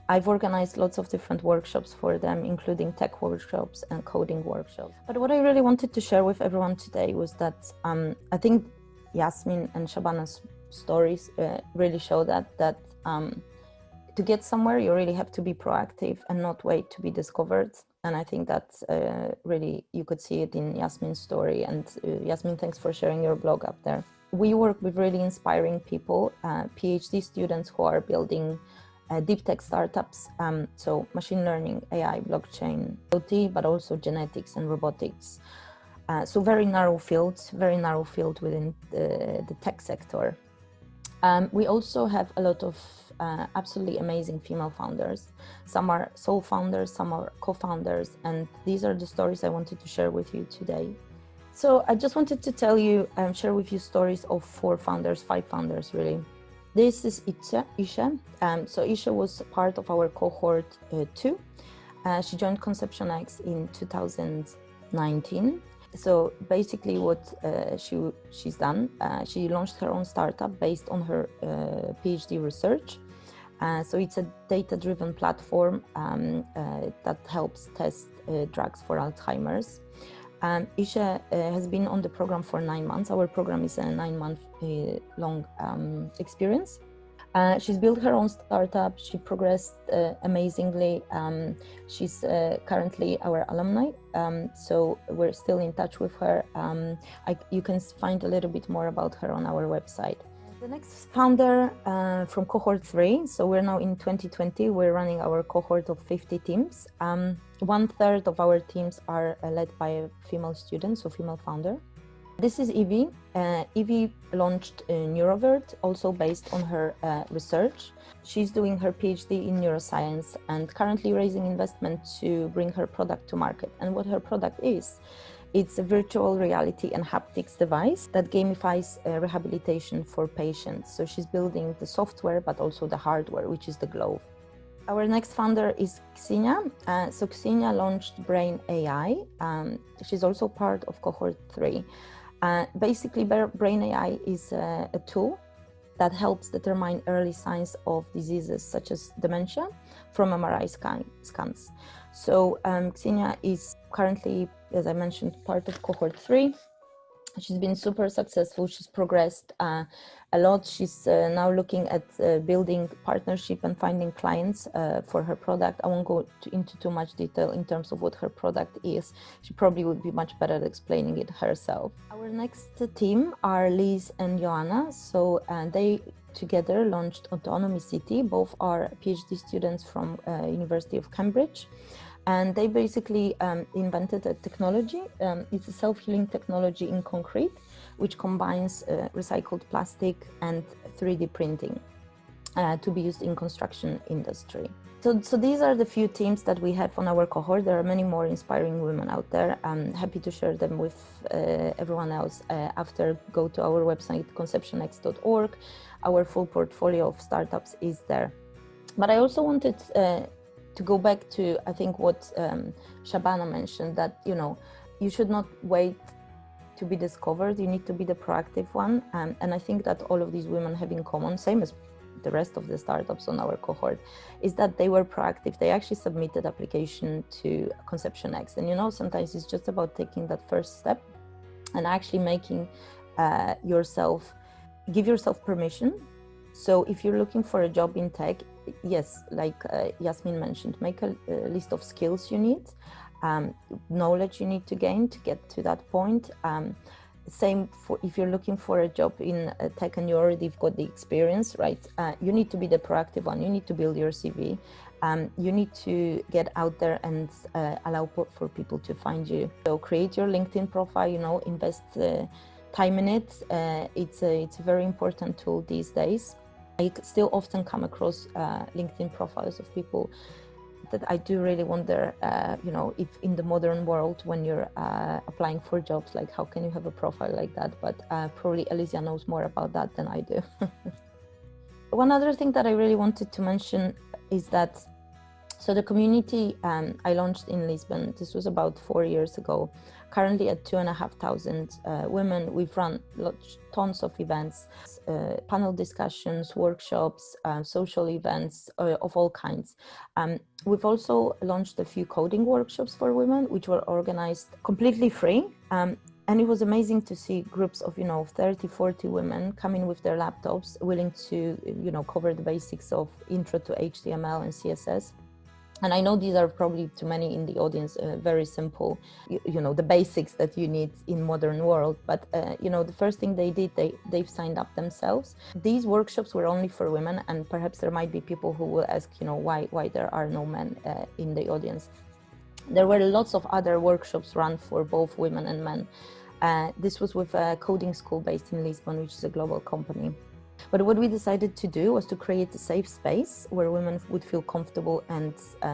I've organized lots of different workshops for them, including tech workshops and coding workshops. But what I really wanted to share with everyone today was that I think Yasmin and Shabana's stories really show that to get somewhere, you really have to be proactive and not wait to be discovered. And I think that really, you could see it in Yasmin's story. And Yasmin, thanks for sharing your blog up there. We work with really inspiring people, PhD students who are building deep tech startups. So machine learning, AI, blockchain, IoT, but also genetics and robotics. So very narrow field within the tech sector. We also have a lot of absolutely amazing female founders. Some are sole founders, some are co-founders, and these are the stories I wanted to share with you today. So I just wanted to tell you, share with you stories of 5 founders really. This is Isha. So Isha was part of our cohort 2. She joined Conception X in 2019. So basically what she's done, she launched her own startup based on her PhD research. So it's a data-driven platform that helps test drugs for Alzheimer's. Isha has been on the program for 9 months. Our program is a 9-month long experience. She's built her own startup. She progressed amazingly. She's currently our alumni, so we're still in touch with her. You can find a little bit more about her on our website. The next founder from cohort 3, so we're now in 2020, we're running our cohort of 50 teams. 1/3 of our teams are led by a female student, so female founder. This is Evie. Evie launched Neurovert, also based on her research. She's doing her PhD in neuroscience and currently raising investment to bring her product to market. And what her product is, it's a virtual reality and haptics device that gamifies rehabilitation for patients. So she's building the software, but also the hardware, which is the glove. Our next founder is Ksenia. So Ksenia launched Brain AI. She's also part of cohort 3. Basically, Brain AI is a tool that helps determine early signs of diseases such as dementia from MRI scans. So Ksenia is currently, as I mentioned, part of cohort 3. She's been super successful. She's progressed a lot. She's now looking at building partnership and finding clients for her product. I won't go into too much detail in terms of what her product is. She probably would be much better at explaining it herself. Our next team are Liz and Joanna. So they together launched Autonomy City. Both are PhD students from University of Cambridge. And they basically invented a technology. It's a self-healing technology in concrete, which combines recycled plastic and 3D printing to be used in construction industry. So these are the few teams that we have on our cohort. There are many more inspiring women out there. I'm happy to share them with everyone else after. Go to our website, conceptionx.org. Our full portfolio of startups is there. But I also wanted to go back to, I think, what Shabana mentioned, that, you know, you should not wait to be discovered. You need to be the proactive one. And I think that all of these women have in common, same as the rest of the startups on our cohort, is that they were proactive. They actually submitted application to Conception X. And, you know, sometimes it's just about taking that first step and actually making give yourself permission. So if you're looking for a job in tech, yes, like Yasmin mentioned, make a list of skills you need, knowledge you need to gain to get to that point. Same for if you're looking for a job in tech and you already got the experience, right? You need to be the proactive one. You need to build your CV. You need to get out there and allow for people to find you. So create your LinkedIn profile, you know, invest time in it. It's a very important tool these days. I still often come across LinkedIn profiles of people that I do really wonder, you know, if in the modern world, when you're applying for jobs, like how can you have a profile like that? But probably Alicia knows more about that than I do. one other thing that I really wanted to mention is that, so the community I launched in Lisbon, this was about 4 years ago, currently at 2,500 women. We've run tons of events, panel discussions, workshops, social events of all kinds. We've also launched a few coding workshops for women, which were organized completely free. And it was amazing to see groups of, 30, 40 women come in with their laptops, willing to, cover the basics of intro to HTML and CSS. And I know these are probably, to many in the audience, very simple, the basics that you need in modern world. But, the first thing they did, they've signed up themselves. These workshops were only for women, and perhaps there might be people who will ask, why there are no men in the audience. There were lots of other workshops run for both women and men. This was with a coding school based in Lisbon, which is a global company. But what we decided to do was to create a safe space where women would feel comfortable and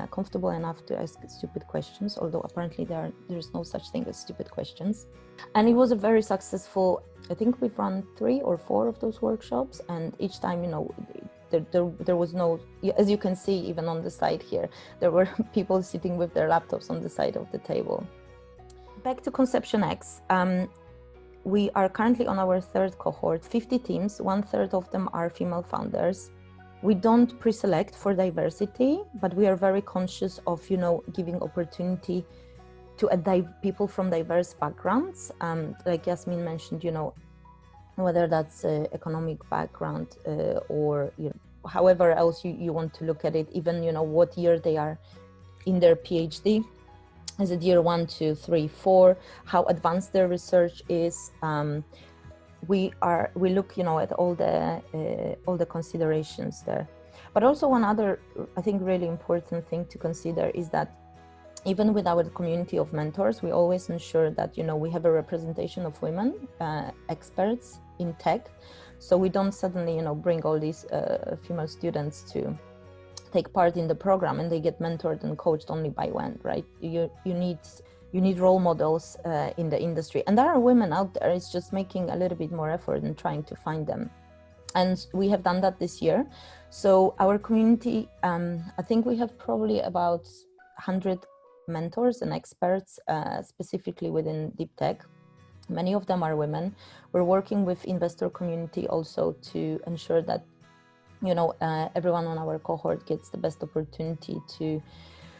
comfortable enough to ask stupid questions, although apparently there's no such thing as stupid questions. And it was a very successful, I think we've run 3 or 4 of those workshops, and each time, there was no, as you can see even on the slide here, there were people sitting with their laptops on the side of the table. Back to Conception X. We are currently on our 3rd cohort, 50 teams, 1/3 of them are female founders. We don't pre-select for diversity, but we are very conscious of, giving opportunity to people from diverse backgrounds. Like Yasmin mentioned, whether that's economic background or however else you want to look at it, even, what year they are in their PhD. Is it year 1, 2, 3, 4? How advanced their research is? We look, at all the considerations there. But also one other, I think, really important thing to consider is that even with our community of mentors, we always ensure that we have a representation of women experts in tech, so we don't suddenly bring all these female students to take part in the program and they get mentored and coached only by men, right? You need role models in the industry, and there are women out there. It's just making a little bit more effort and trying to find them, and we have done that this year. So our community, I think we have probably about 100 mentors and experts specifically within deep tech. Many of them are women. We're working with investor community also to ensure that everyone on our cohort gets the best opportunity to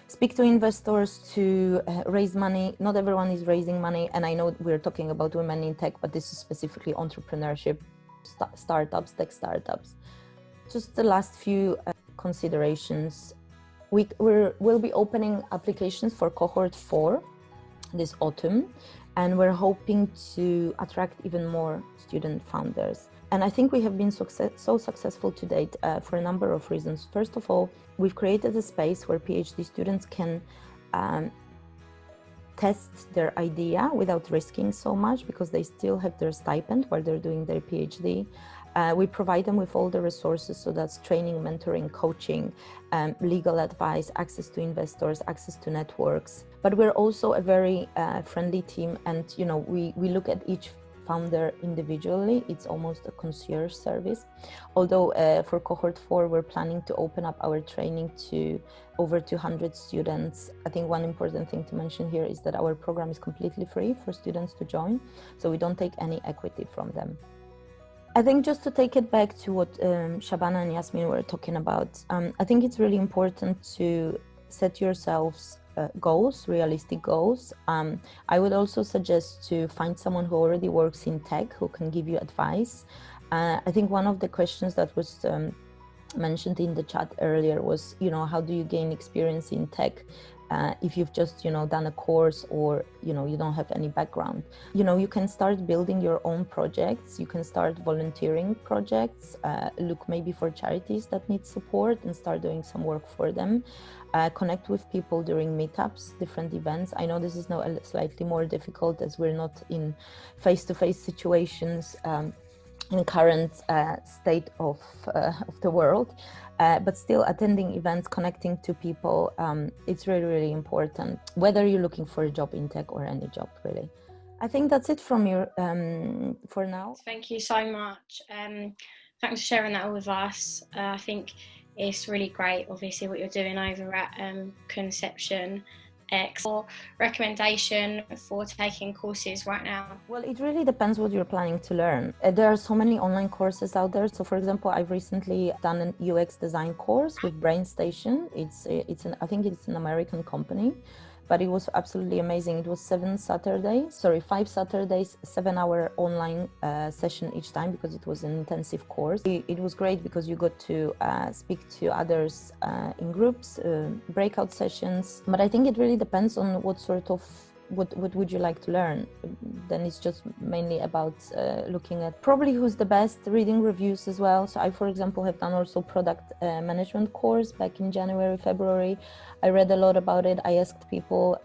speak to investors, to raise money. Not everyone is raising money, and I know we're talking about women in tech, but this is specifically entrepreneurship, startups, tech startups. Just the last few considerations. We'll be opening applications for cohort 4 this autumn, and we're hoping to attract even more student founders. And I think we have been so successful to date for a number of reasons. First of all, we've created a space where PhD students can test their idea without risking so much, because they still have their stipend while they're doing their PhD. We provide them with all the resources, so that's training, mentoring, coaching, legal advice, access to investors, access to networks. But we're also a very friendly team, and we look at each founder individually. It's almost a concierge service. Although for cohort 4, we're planning to open up our training to over 200 students. I think one important thing to mention here is that our program is completely free for students to join, so we don't take any equity from them. I think just to take it back to what Shabana and Yasmin were talking about, I think it's really important to set yourselves goals, realistic goals. I would also suggest to find someone who already works in tech who can give you advice. I think one of the questions that was mentioned in the chat earlier was, how do you gain experience in tech if you've just, done a course, or, you don't have any background. You can start building your own projects. You can start volunteering projects, look maybe for charities that need support and start doing some work for them. Connect with people during meetups, different events. I know this is now slightly more difficult as we're not in face-to-face situations in current state of the world. But still attending events, connecting to people, it's really, really important, whether you're looking for a job in tech or any job, really. I think that's it from you for now. Thank you so much. Thanks for sharing that all with us. I think it's really great, obviously, what you're doing over at Conception X. Or recommendation for taking courses right now? Well, it really depends what you're planning to learn. There are so many online courses out there. So, for example, I've recently done an UX design course with BrainStation. I think it's an American company, but it was absolutely amazing. It was 5 Saturdays, 7-hour online session each time, because it was an intensive course. It was great because you got to speak to others in groups, breakout sessions. But I think it really depends on what would you like to learn. Then it's just mainly about looking at probably who's the best, reading reviews as well. So I, for example, have done also product management course back in January, February. I read a lot about it. I asked people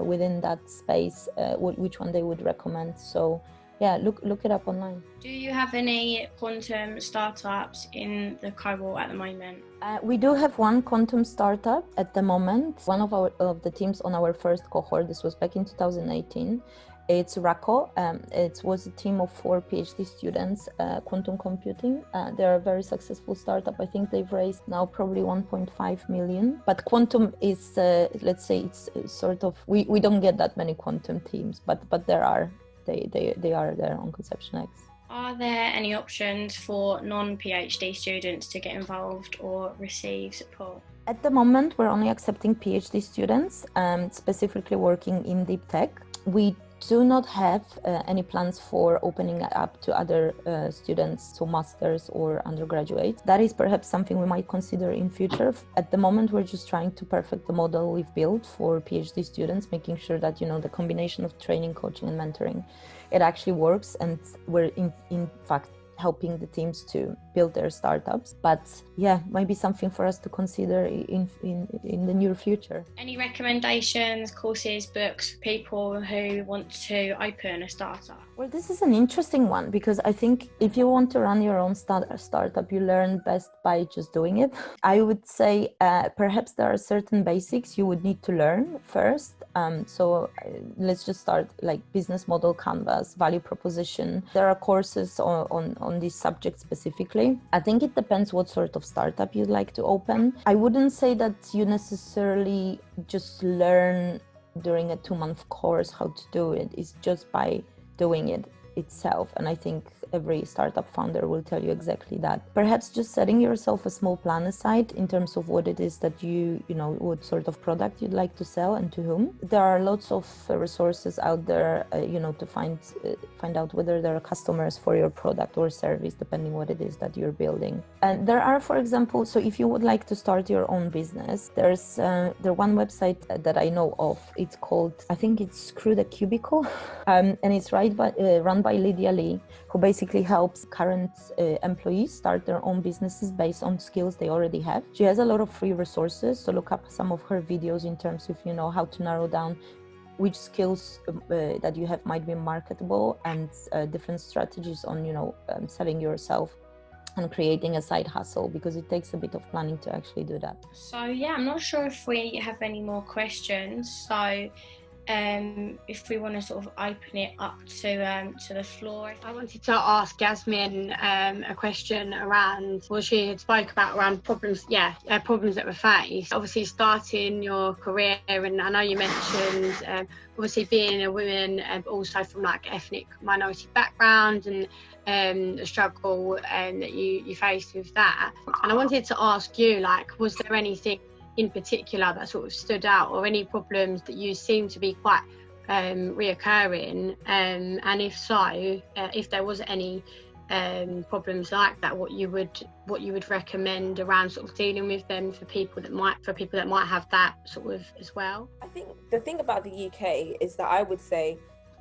within that space which one they would recommend. So yeah, look it up online. Do you have any quantum startups in the cohort at the moment? We do have one quantum startup at the moment. One of the teams on our first cohort, this was back in 2018. It's RACO. It was a team of 4 PhD students, quantum computing. They're a very successful startup. I think they've raised now probably 1.5 million. But quantum is, let's say, it's sort of, we don't get that many quantum teams, but there are. They are there on Conception X. Are there any options for non-PhD students to get involved or receive support? At the moment, we're only accepting PhD students, specifically working in deep tech. We do not have any plans for opening it up to other students, so masters or undergraduates. That is perhaps something we might consider in future. At the moment, we're just trying to perfect the model we've built for PhD students, making sure that, the combination of training, coaching and mentoring, it actually works. And we're in fact helping the teams to build their startups. But yeah, might be something for us to consider in the near future. Any recommendations, courses, books for people who want to open a startup? Well, this is an interesting one, because I think if you want to run your own startup, you learn best by just doing it. I would say perhaps there are certain basics you would need to learn first. So let's just start, like business model canvas, value proposition. There are courses on this subject specifically. I think it depends what sort of startup you'd like to open. I wouldn't say that you necessarily just learn during a 2-month course how to do it. It's just by doing it itself. And I think every startup founder will tell you exactly that. Perhaps just setting yourself a small plan aside in terms of what it is that you what sort of product you'd like to sell and to whom. There are lots of resources out there, to find out whether there are customers for your product or service, depending what it is that you're building. And there are, for example, so if you would like to start your own business, there's one website that I know of. It's called, I think it's Screw the Cubicle, and it's run by Lydia Lee, who basically helps current employees start their own businesses based on skills they already have. She has a lot of free resources, so look up some of her videos in terms of how to narrow down which skills that you have might be marketable, and different strategies on selling yourself and creating a side hustle, because it takes a bit of planning to actually do that. So yeah, I'm not sure if we have any more questions. So if we want to sort of open it up to the floor. I wanted to ask Yasmin a question around what she had spoke about around problems that were faced. Obviously starting your career, and I know you mentioned obviously being a woman, but also from like ethnic minority background, and the struggle that you faced with that. And I wanted to ask you, like, was there anything in particular that sort of stood out, or any problems that you seem to be quite reoccurring, and if so, if there was any problems like that, what you would recommend around sort of dealing with them for people that might have that sort of as well? I think the thing about the UK is that I would say,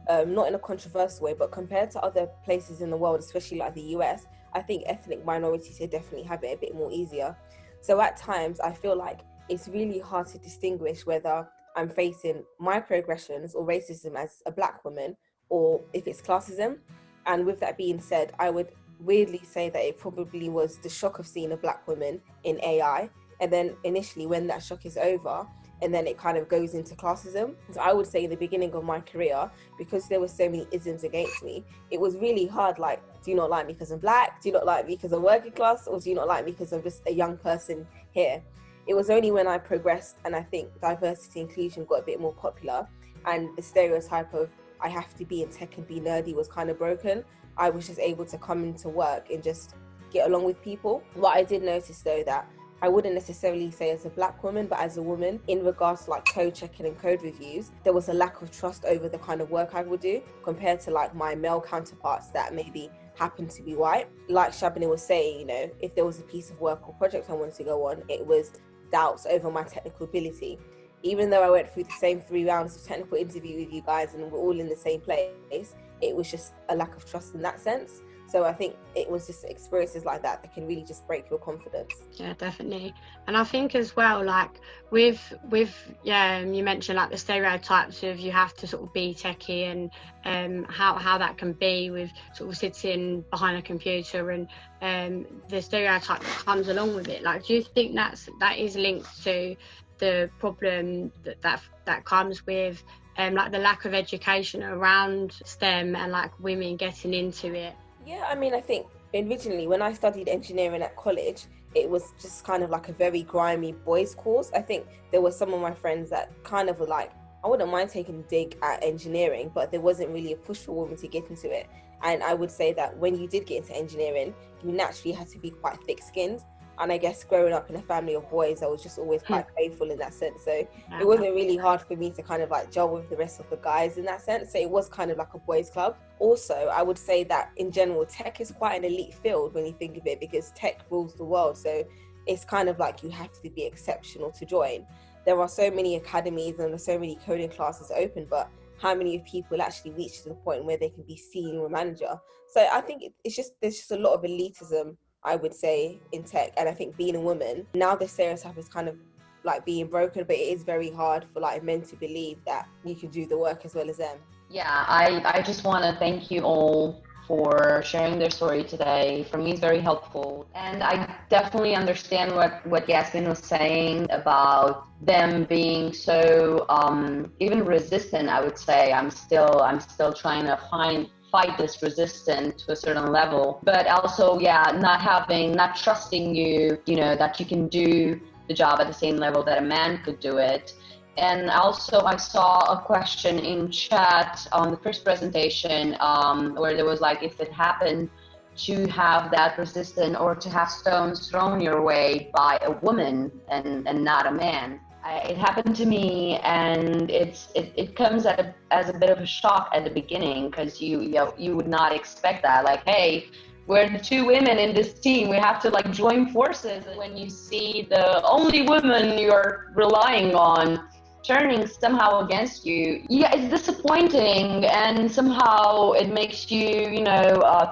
not in a controversial way, but compared to other places in the world, especially like the US, I think ethnic minorities here definitely have it a bit more easier. So at times I feel like it's really hard to distinguish whether I'm facing microaggressions or racism as a Black woman, or if it's classism. And with that being said, I would weirdly say that it probably was the shock of seeing a Black woman in AI. And then initially when that shock is over, and then it kind of goes into classism. So I would say in the beginning of my career, because there were so many isms against me, it was really hard. Like, do you not like me because I'm black? Do you not like me because I'm working class? Or do you not like me because I'm just a young person here? It was only when I progressed and I think diversity inclusion got a bit more popular and the stereotype of I have to be in tech and be nerdy was kind of broken. I was just able to come into work and just get along with people. What I did notice though, that I wouldn't necessarily say as a black woman, but as a woman, in regards to like code checking and code reviews, there was a lack of trust over the kind of work I would do compared to like my male counterparts that maybe happened to be white. Like Shabana was saying, you know, if there was a piece of work or project I wanted to go on, it was doubts over my technical ability. Even though I went through the same 3 rounds of technical interview with you guys and we're all in the same place, it was just a lack of trust in that sense. So I think it was just experiences like that that can really just break your confidence. Yeah, definitely. And I think as well, like with you mentioned like the stereotypes of you have to sort of be techie and how that can be with sort of sitting behind a computer and the stereotype that comes along with it. Like, do you think that is linked to the problem that comes with like the lack of education around STEM and like women getting into it? Yeah, I mean, I think originally when I studied engineering at college, it was just kind of like a very grimy boys course. I think there were some of my friends that kind of were like, I wouldn't mind taking a dig at engineering, but there wasn't really a push for women to get into it. And I would say that when you did get into engineering, you naturally had to be quite thick-skinned. And I guess growing up in a family of boys, I was just always quite playful in that sense. So it wasn't really hard for me to kind of like gel with the rest of the guys in that sense. So it was kind of like a boys club. Also, I would say that in general, tech is quite an elite field when you think of it, because tech rules the world. So it's kind of like you have to be exceptional to join. There are so many academies and there's so many coding classes open, but how many of people actually reach to the point where they can be senior or manager? So I think there's just a lot of elitism, I would say, in tech. And I think being a woman, now the stereotype is kind of like being broken, but it is very hard for like men to believe that you can do the work as well as them. Yeah, I just want to thank you all for sharing their story today. For me, it's very helpful. And I definitely understand what Yasmin was saying about them being so even resistant, I would say. I'm still trying to fight this resistance to a certain level, but also, not trusting you know, that you can do the job at the same level that a man could do it. And also I saw a question in chat on the first presentation where there was like, if it happened to have that resistance or to have stones thrown your way by a woman and not a man. It happened to me, and it comes as a bit of a shock at the beginning, because you would not expect that. Like, hey, we're the 2 women in this team, we have to like join forces. And when you see the only woman you're relying on turning somehow against you, it's disappointing, and somehow it makes you,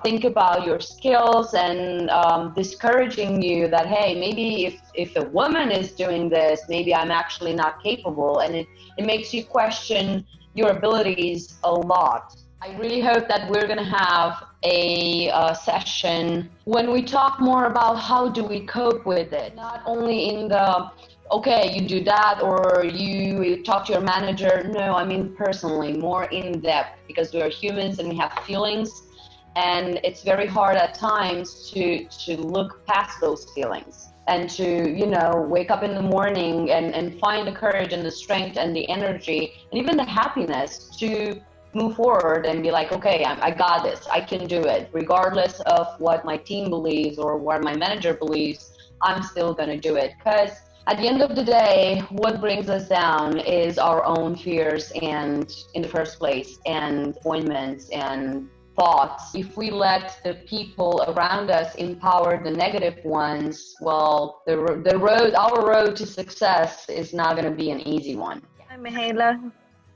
think about your skills and discouraging you that, hey, maybe if a woman is doing this, maybe I'm actually not capable, and it makes you question your abilities a lot. I really hope that we're going to have a session when we talk more about how do we cope with it, not only in the okay, you do that, or you talk to your manager. No, I mean personally, more in depth, because we are humans and we have feelings, and it's very hard at times to look past those feelings and to, wake up in the morning and find the courage and the strength and the energy and even the happiness to move forward and be like, okay, I got this, I can do it, regardless of what my team believes or what my manager believes. I'm still gonna do it, because at the end of the day, what brings us down is our own fears, and in the first place, and appointments and thoughts. If we let the people around us empower the negative ones, well, our road to success is not going to be an easy one. Hi, Mihaela.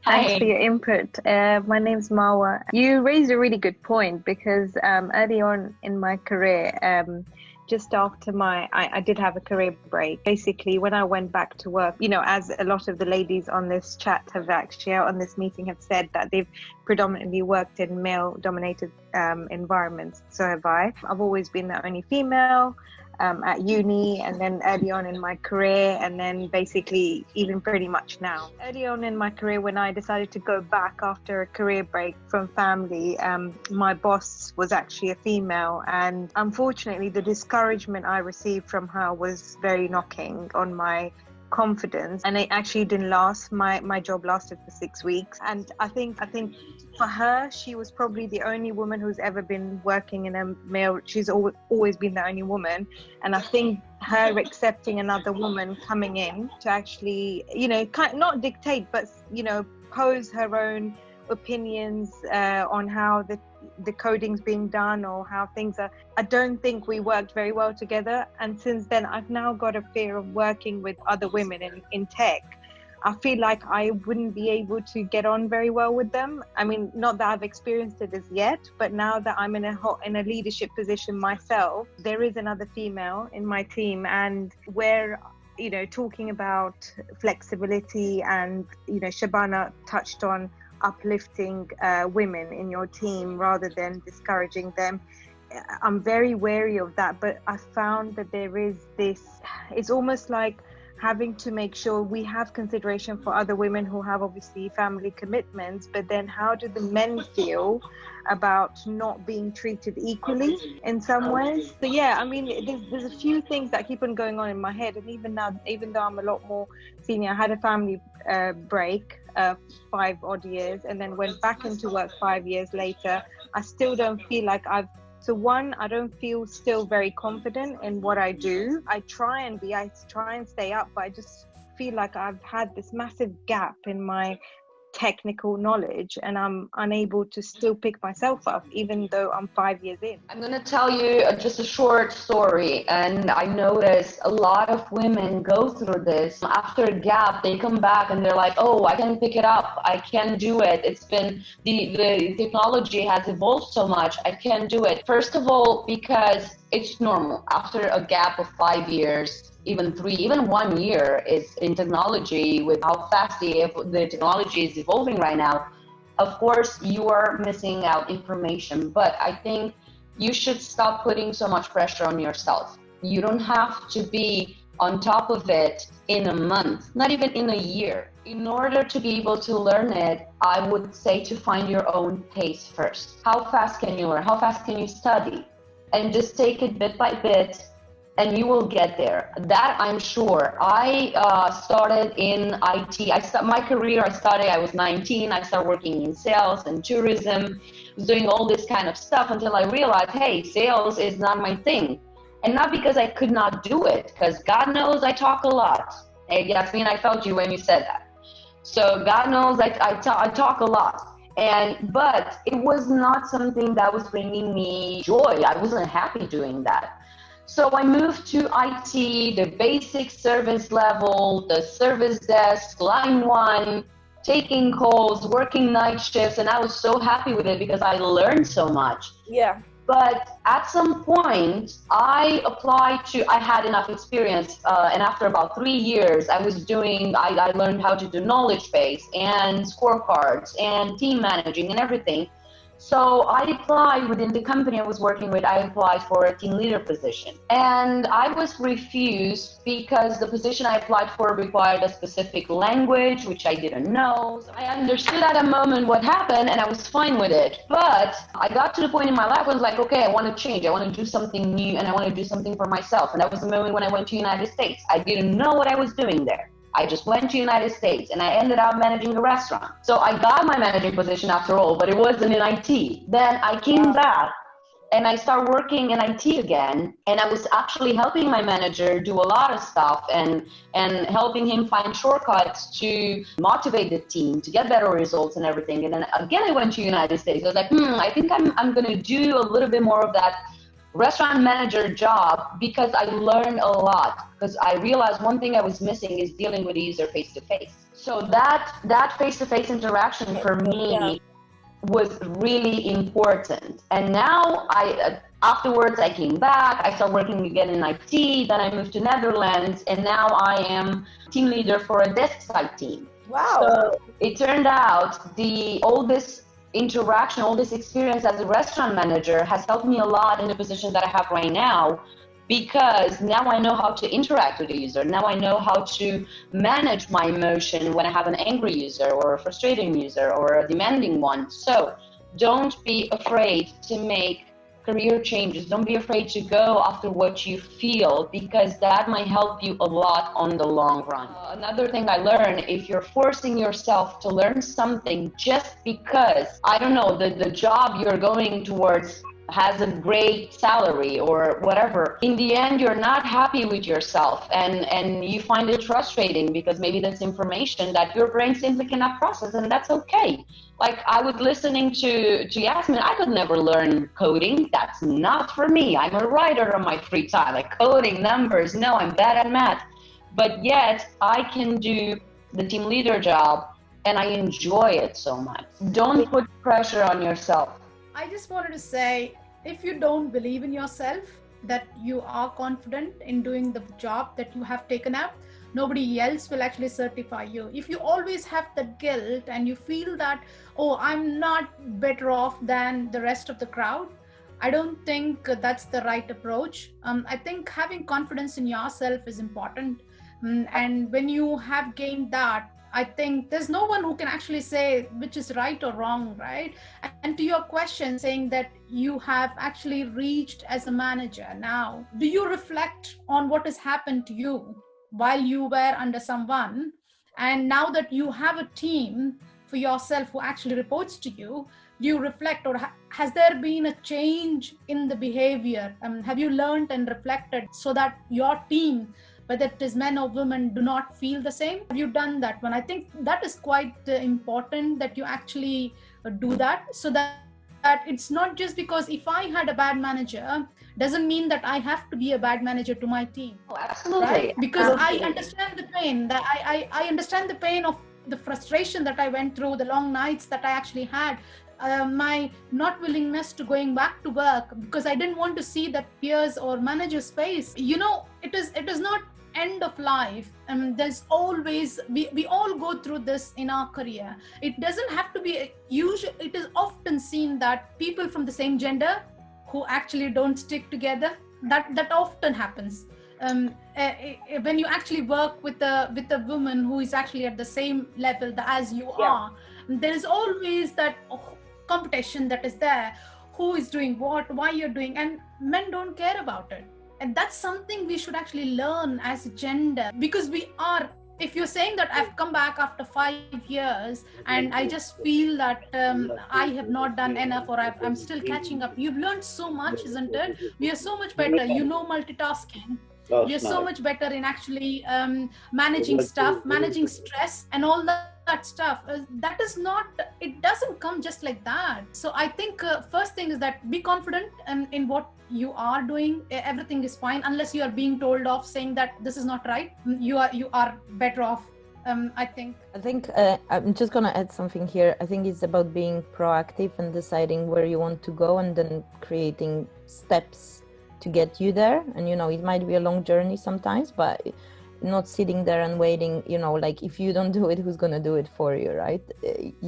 Thanks for your input. My name's Marwa. You raised a really good point, because early on in my career, just after I did have a career break. Basically, when I went back to work, as a lot of the ladies on this chat have actually, on this meeting, have said that they've predominantly worked in male-dominated environments. So have I. I've always been the only female. at uni, and then early on in my career, and then basically even pretty much now. Early on in my career, when I decided to go back after a career break from family, my boss was actually a female, and unfortunately the discouragement I received from her was very knocking on my confidence, and it actually didn't last. My job lasted for 6 weeks, and I think for her, she was probably the only woman who's ever been working in a male. She's always been the only woman, and I think her accepting another woman coming in to actually, not dictate, but pose her own opinions on how the coding's being done or how things are. I don't think we worked very well together, and since then I've now got a fear of working with other women in tech. I feel like I wouldn't be able to get on very well with them. I mean, not that I've experienced it as yet, but now that I'm in a leadership position myself, there is another female in my team, and we're talking about flexibility, and Shabana touched on uplifting women in your team rather than discouraging them. I'm very wary of that, but I found that there is this, it's almost like having to make sure we have consideration for other women who have obviously family commitments, but then how do the men feel about not being treated equally in some ways? So yeah, I mean, there's a few things that keep on going on in my head, and even now, even though I'm a lot more senior, I had a family break 5 odd years, and then went back into work 5 years later. I still don't feel like I don't feel still very confident in what I do. I try and stay up, but I just feel like I've had this massive gap in my technical knowledge, and I'm unable to still pick myself up even though I'm 5 years in. I'm going to tell you just a short story, and I notice a lot of women go through this. After a gap, they come back and they're like, oh, I can pick it up, I can do it. It's been, the technology has evolved so much, I can do it. First of all, because it's normal. After a gap of 5 years, even 3, even 1 year is in technology, with how fast the technology is evolving right now, of course you are missing out information. But I think you should stop putting so much pressure on yourself. You don't have to be on top of it in a month, not even in a year. In order to be able to learn it, I would say to find your own pace first. How fast can you learn? How fast can you study? And just take it bit by bit, and you will get there. That I'm sure. I started in IT. My career, I was 19. I started working in sales and tourism, was doing all this kind of stuff until I realized, hey, sales is not my thing. And not because I could not do it, because God knows I talk a lot. Hey, Yasmin, I felt you when you said that. So God knows I talk a lot. But it was not something that was bringing me joy. I wasn't happy doing that. So I moved to IT, the basic service level, the service desk, line 1, taking calls, working night shifts, and I was so happy with it because I learned so much. Yeah. But at some point, I had enough experience, and after about 3 years, I learned how to do knowledge base and scorecards and team managing and everything. So I applied within the company I was working with. I applied for a team leader position, and I was refused because the position I applied for required a specific language, which I didn't know. So I understood at a moment what happened, and I was fine with it. But I got to the point in my life where I was like, okay, I want to change. I want to do something new, and I want to do something for myself. And that was the moment when I went to the United States. I didn't know what I was doing there. I just went to the United States, and I ended up managing a restaurant. So I got my managing position after all, but it wasn't in IT. Then I came back and I started working in IT again, and I was actually helping my manager do a lot of stuff and helping him find shortcuts to motivate the team to get better results and everything. And then again, I went to the United States. I was like, I think I'm going to do a little bit more of that restaurant manager job, because I learned a lot, because I realized one thing I was missing is dealing with the user face to face. So that face to face interaction for me was really important. And now afterwards I came back, I started working again in IT, then I moved to Netherlands, and now I am team leader for a desk side team. Wow. So it turned out all this interaction, all this experience as a restaurant manager has helped me a lot in the position that I have right now, because now I know how to interact with the user. Now I know how to manage my emotion when I have an angry user or a frustrating user or a demanding one. So don't be afraid to make career changes. Don't be afraid to go after what you feel, because that might help you a lot on the long run. Another thing I learned, if you're forcing yourself to learn something just because, I don't know, the job you're going towards has a great salary or whatever, in the end you're not happy with yourself, and you find it frustrating because maybe that's information that your brain simply cannot process, and that's okay. Like, I was listening to Yasmin, I could never learn coding. That's not for me. I'm a writer on my free time, like coding, numbers, no, I'm bad at math. But yet I can do the team leader job and I enjoy it so much. Don't put pressure on yourself. I just wanted to say, if you don't believe in yourself, that you are confident in doing the job that you have taken up, nobody else will actually certify you. If you always have the guilt and you feel that, oh, I'm not better off than the rest of the crowd, I don't think that's the right approach. I think having confidence in yourself is important. And when you have gained that, I think there's no one who can actually say which is right or wrong, right? And to your question, saying that you have actually reached as a manager now, do you reflect on what has happened to you while you were under someone? And now that you have a team for yourself who actually reports to you, do you reflect, or has there been a change in the behavior? Have you learned and reflected so that your team, whether it is men or women, do not feel the same? Have you done that one? I think that is quite important, that you actually do that, so that it's not just because if I had a bad manager, doesn't mean that I have to be a bad manager to my team. Oh, absolutely. Right? Because Absolutely. I understand the pain, that I understand the pain of the frustration that I went through, the long nights that I actually had, my not willingness to going back to work because I didn't want to see that peers or manager's face. You know, it is not end of life, and there's always, we all go through this in our career. It doesn't have to be usual. It is often seen that people from the same gender who actually don't stick together, that often happens. When you actually work with a woman who is actually at the same level as you are, there is always that competition that is there, who is doing what, why you're doing, and men don't care about it. And that's something we should actually learn as a gender, because we are, if you're saying that I've come back after 5 years and I just feel that I have not done enough, or I'm still catching up, you've learned so much, isn't it? We are so much better, you know, multitasking. You're so much better in actually managing stuff, managing stress and all that stuff. That is not, it doesn't come just like that. So I think first thing is that be confident in what you are doing. Everything is fine unless you are being told off, saying that this is not right. You are better off. I think I'm just gonna add something here. I think it's about being proactive and deciding where you want to go, and then creating steps to get you there. And you know, it might be a long journey sometimes, but not sitting there and waiting, you know, like if you don't do it, who's gonna do it for you, right?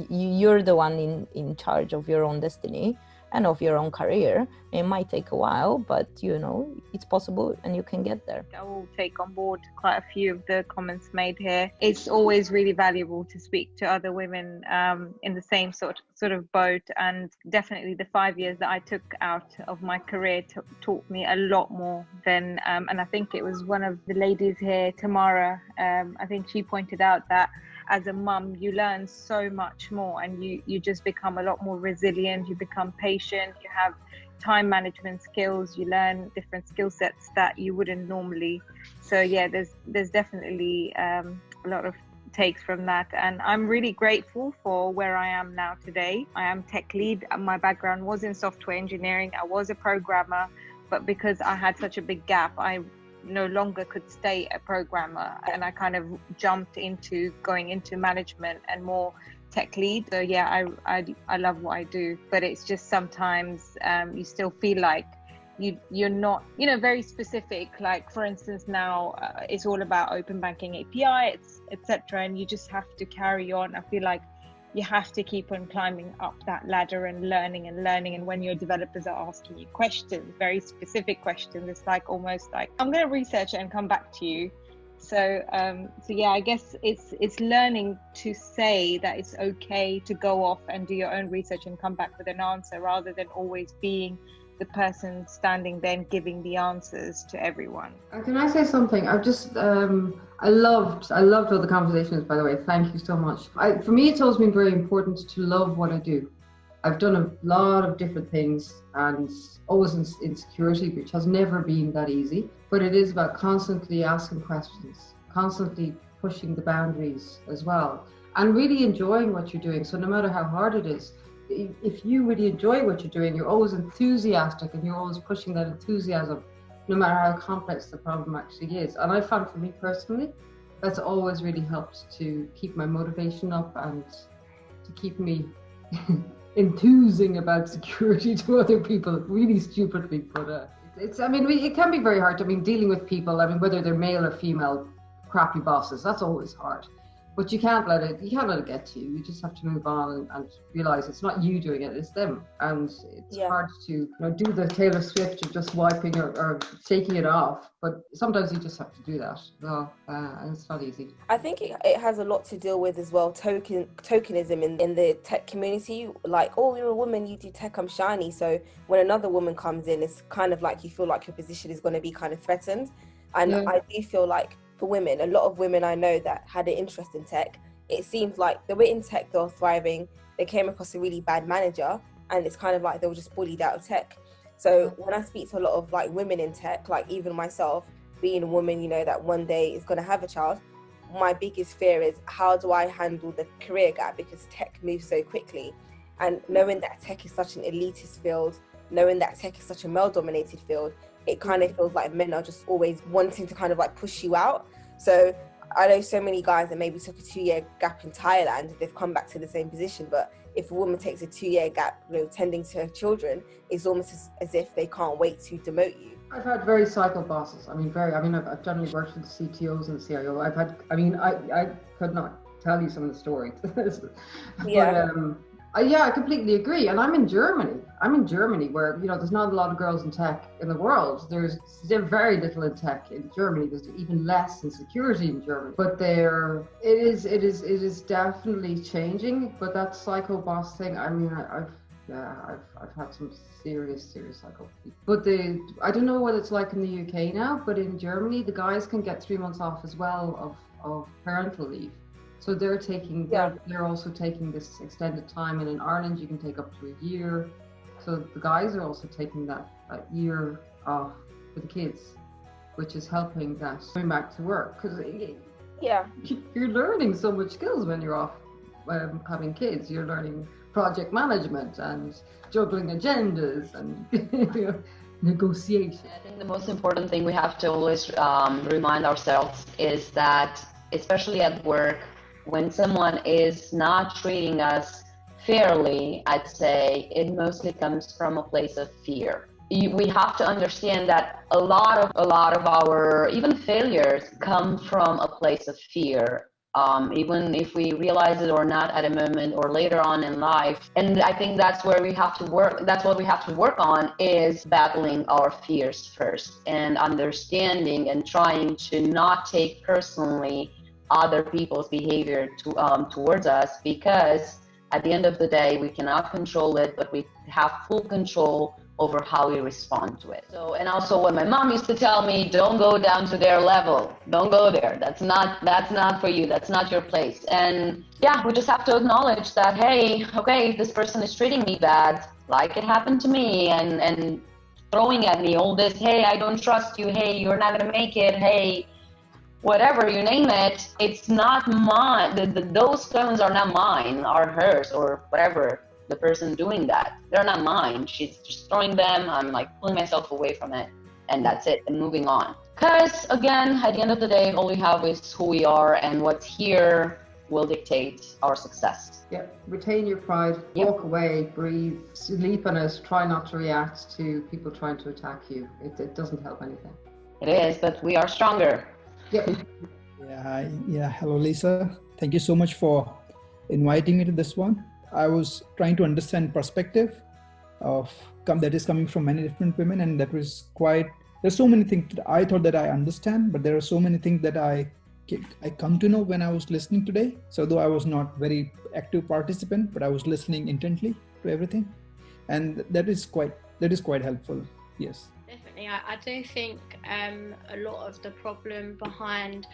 You're the one in charge of your own destiny and of your own career. It might take a while, but you know, it's possible and you can get there. I will take on board quite a few of the comments made here. It's always really valuable to speak to other women in the same sort of boat, and definitely the 5 years that I took out of my career taught me a lot more than, and I think it was one of the ladies here, Tamara, I think she pointed out that as a mum, you learn so much more, and you just become a lot more resilient, you become patient, you have time management skills, you learn different skill sets that you wouldn't normally. So yeah, there's definitely a lot of takes from that, and I'm really grateful for where I am now today. I am tech lead. My background was in software engineering. I was a programmer, but because I had such a big gap, I no longer could stay a programmer, and I kind of jumped into going into management and more tech lead. So yeah, I love what I do, but it's just sometimes you still feel like you're not, you know, very specific. Like for instance, now it's all about open banking API, etc., and you just have to carry on. I feel like you have to keep on climbing up that ladder and learning. And when your developers are asking you questions, very specific questions, it's like almost like, I'm going to research it and come back to you. So yeah, I guess it's learning to say that it's okay to go off and do your own research and come back with an answer, rather than always being the person standing there and giving the answers to everyone. Can I say something? I've just I loved all the conversations, by the way. Thank you so much. For me, it's always been very important to love what I do. I've done a lot of different things and always in security, which has never been that easy. But it is about constantly asking questions, constantly pushing the boundaries as well, and really enjoying what you're doing. So no matter how hard it is, if you really enjoy what you're doing, you're always enthusiastic and you're always pushing that enthusiasm, no matter how complex the problem actually is. And I found for me personally, that's always really helped to keep my motivation up and to keep me enthusing about security to other people, really stupidly, but it can be very hard. Dealing with people, whether they're male or female, crappy bosses, that's always hard. But you can't let it get to you. You just have to move on and realize it's not you doing it, it's them. And it's hard to do the Taylor Swift of just wiping or shaking it off. But sometimes you just have to do that. Well, and it's not easy. I think it has a lot to deal with as well, tokenism in the tech community. Like, oh, you're a woman, you do tech, I'm shiny. So when another woman comes in, it's kind of like you feel like your position is going to be kind of threatened. And I do feel like for women, a lot of women I know that had an interest in tech, it seems like they were in tech, they were thriving, they came across a really bad manager, and it's kind of like they were just bullied out of tech. So when I speak to a lot of like women in tech, like even myself, being a woman, that one day is going to have a child, my biggest fear is, how do I handle the career gap? Because tech moves so quickly, and knowing that tech is such an elitist field, knowing that tech is such a male-dominated field, it kind of feels like men are just always wanting to kind of like push you out. So I know so many guys that maybe took a 2-year gap in Thailand, they've come back to the same position. But if a woman takes a 2-year gap, tending to her children, it's almost as if they can't wait to demote you. I've had very psycho bosses. I've generally worked with the CTOs and the CIO. I could not tell you some of the stories. But I completely agree. And I'm in Germany where, there's not a lot of girls in tech in the world. There's very little in tech in Germany. There's even less in security in Germany. But it is definitely changing. But that psycho boss thing, I've had some serious psycho people. But I don't know what it's like in the UK now, but in Germany, the guys can get 3 months off as well of parental leave. So they're also taking this extended time, and in Ireland you can take up to a year. So the guys are also taking that year off for the kids, which is helping that going back to work, because you're learning so much skills when you're off having kids. You're learning project management and juggling agendas and negotiation. I think the most important thing we have to always remind ourselves is that, especially at work, when someone is not treating us fairly, I'd say it mostly comes from a place of fear. We have to understand that a lot of our even failures come from a place of fear, even if we realize it or not at a moment or later on in life. And I think that's where we have to work. That's what we have to work on, is battling our fears first and understanding and trying to not take personally other people's behavior towards us, because at the end of the day, we cannot control it, but we have full control over how we respond to it. So, and also what my mom used to tell me, don't go down to their level. Don't go there. That's not for you. That's not your place. And we just have to acknowledge that, hey, okay, this person is treating me bad, like it happened to me, and throwing at me all this, hey, I don't trust you. Hey, you're not going to make it. Hey, whatever, you name it, it's not mine. Those stones are not mine, are hers, or whatever, the person doing that. They're not mine. She's just throwing them. I'm like pulling myself away from it, and that's it, and moving on. Because again, at the end of the day, all we have is who we are, and what's here will dictate our success. Yeah, retain your pride, walk away, breathe, sleep on it, try not to react to people trying to attack you. It doesn't help anything. It is, but we are stronger. Yep. Hello, Lisa. Thank you so much for inviting me to this one. I was trying to understand perspective that is coming from many different women, and that was quite. There's so many things that I thought that I understand, but there are so many things that I come to know when I was listening today. So though I was not very active participant, but I was listening intently to everything, and that is quite helpful. Yes. Definitely, I do think a lot of the problem behind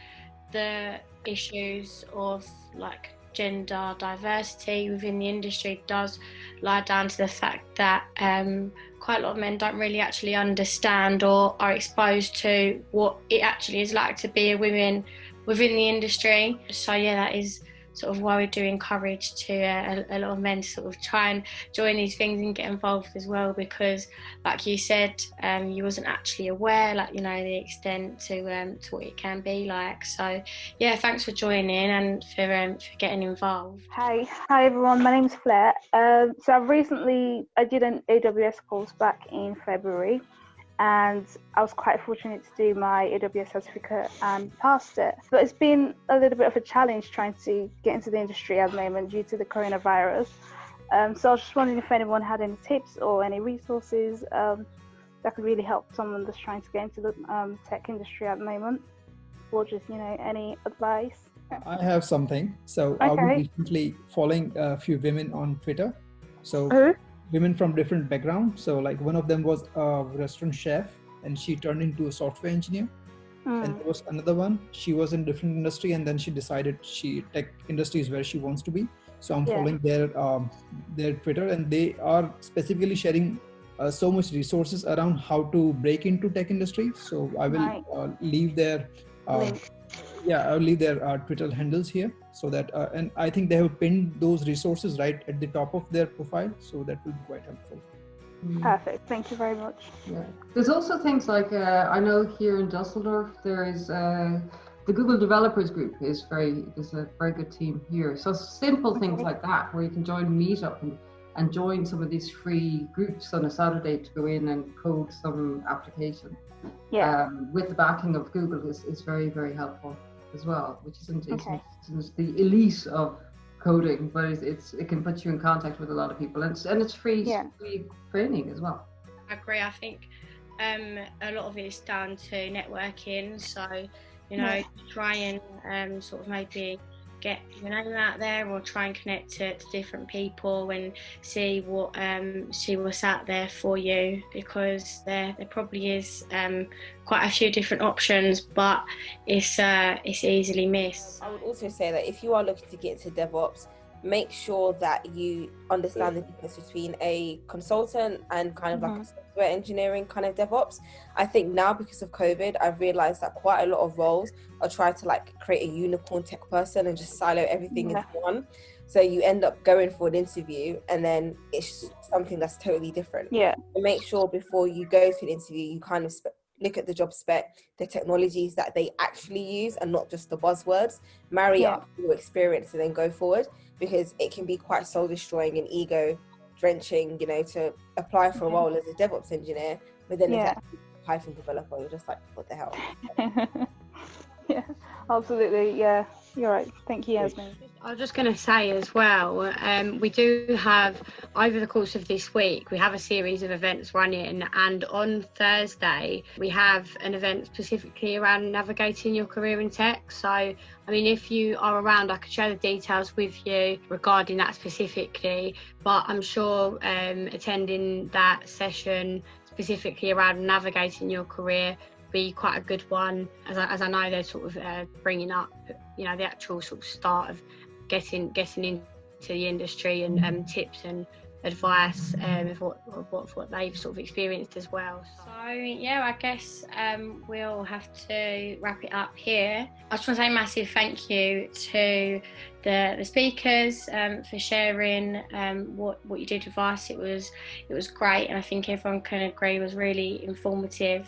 the issues of like gender diversity within the industry does lie down to the fact that quite a lot of men don't really actually understand or are exposed to what it actually is like to be a woman within the industry. So yeah, that is sort of why we do encourage to a lot of men to sort of try and join these things and get involved as well, because like you said, you wasn't actually aware, like, you know, the extent to what it can be like. So yeah, thanks for joining and for getting involved. Hi everyone, my name's Flair. So I did an AWS course back in February, and I was quite fortunate to do my AWS certificate and passed it. But it's been a little bit of a challenge trying to get into the industry at the moment due to the coronavirus. So I was just wondering if anyone had any tips or any resources that could really help someone that's trying to get into the tech industry at the moment, or just, you know, any advice. I have something. So okay. I was recently following a few women on Twitter. So women from different backgrounds. So like one of them was a restaurant chef, and she turned into a software engineer. And there was another one, she was in different industry, and then she decided tech industry is where she wants to be. So I'm following their Twitter, and they are specifically sharing so much resources around how to break into tech industry. So I will leave their I'll leave their Twitter handles here, so that and I think they have pinned those resources right at the top of their profile, so that will be quite helpful. Perfect, thank you very much. Yeah, there's also things like I know here in Dusseldorf there is the Google Developers Group there's a very good team here. So simple things like that, where you can join meetup and join some of these free groups on a Saturday to go in and code some application. With the backing of Google is very, very helpful as well, which isn't the elite of coding, but it can put you in contact with a lot of people, and it's free training as well. I agree. I think a lot of it is down to networking. So, you know, try and sort of maybe get your name out there, or try and connect to different people and see what's out there for you, because there probably is quite a few different options, but it's easily missed. I would also say that if you are looking to get into DevOps, make sure that you understand the difference between a consultant and kind of like a software engineering kind of DevOps. I think now, because of COVID, I've realized that quite a lot of roles are trying to like create a unicorn tech person and just silo everything into one. So you end up going for an interview and then it's something that's totally different. Yeah. So make sure before you go to an interview, you kind of look at the job spec, the technologies that they actually use, and not just the buzzwords. Marry up your experience and then go forward, because it can be quite soul destroying and ego drenching, you know, to apply for a role as a DevOps engineer, but then as a Python developer, you're just like, what the hell? Yeah, absolutely. Yeah, you're right. Thank you, Yasmin. I was just going to say as well, we do have, over the course of this week, we have a series of events running, and on Thursday we have an event specifically around navigating your career in tech. So, I mean, if you are around, I could share the details with you regarding that specifically, but I'm sure attending that session specifically around navigating your career be quite a good one, as I know they're sort of bringing up, you know, the actual sort of start of getting into the industry, and tips and advice of what they've sort of experienced as well. So yeah, I guess we'll have to wrap it up here. I just want to say a massive thank you to the speakers for sharing what you did with us. It was great, and I think everyone can agree it was really informative.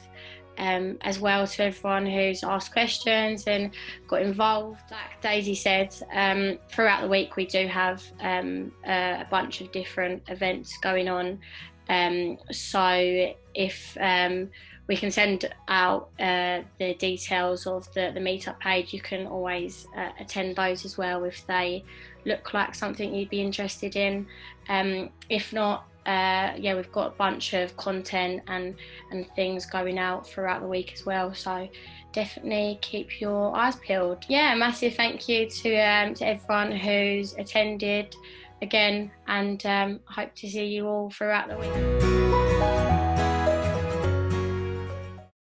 As well to everyone who's asked questions and got involved. Like Daisy said, throughout the week we do have a bunch of different events going on So if we can send out the details of the meetup page, you can always attend those as well if they look like something you'd be interested in. If not, yeah, we've got a bunch of content and things going out throughout the week as well, so definitely keep your eyes peeled. Yeah, a massive thank you to everyone who's attended again, and hope to see you all throughout the week.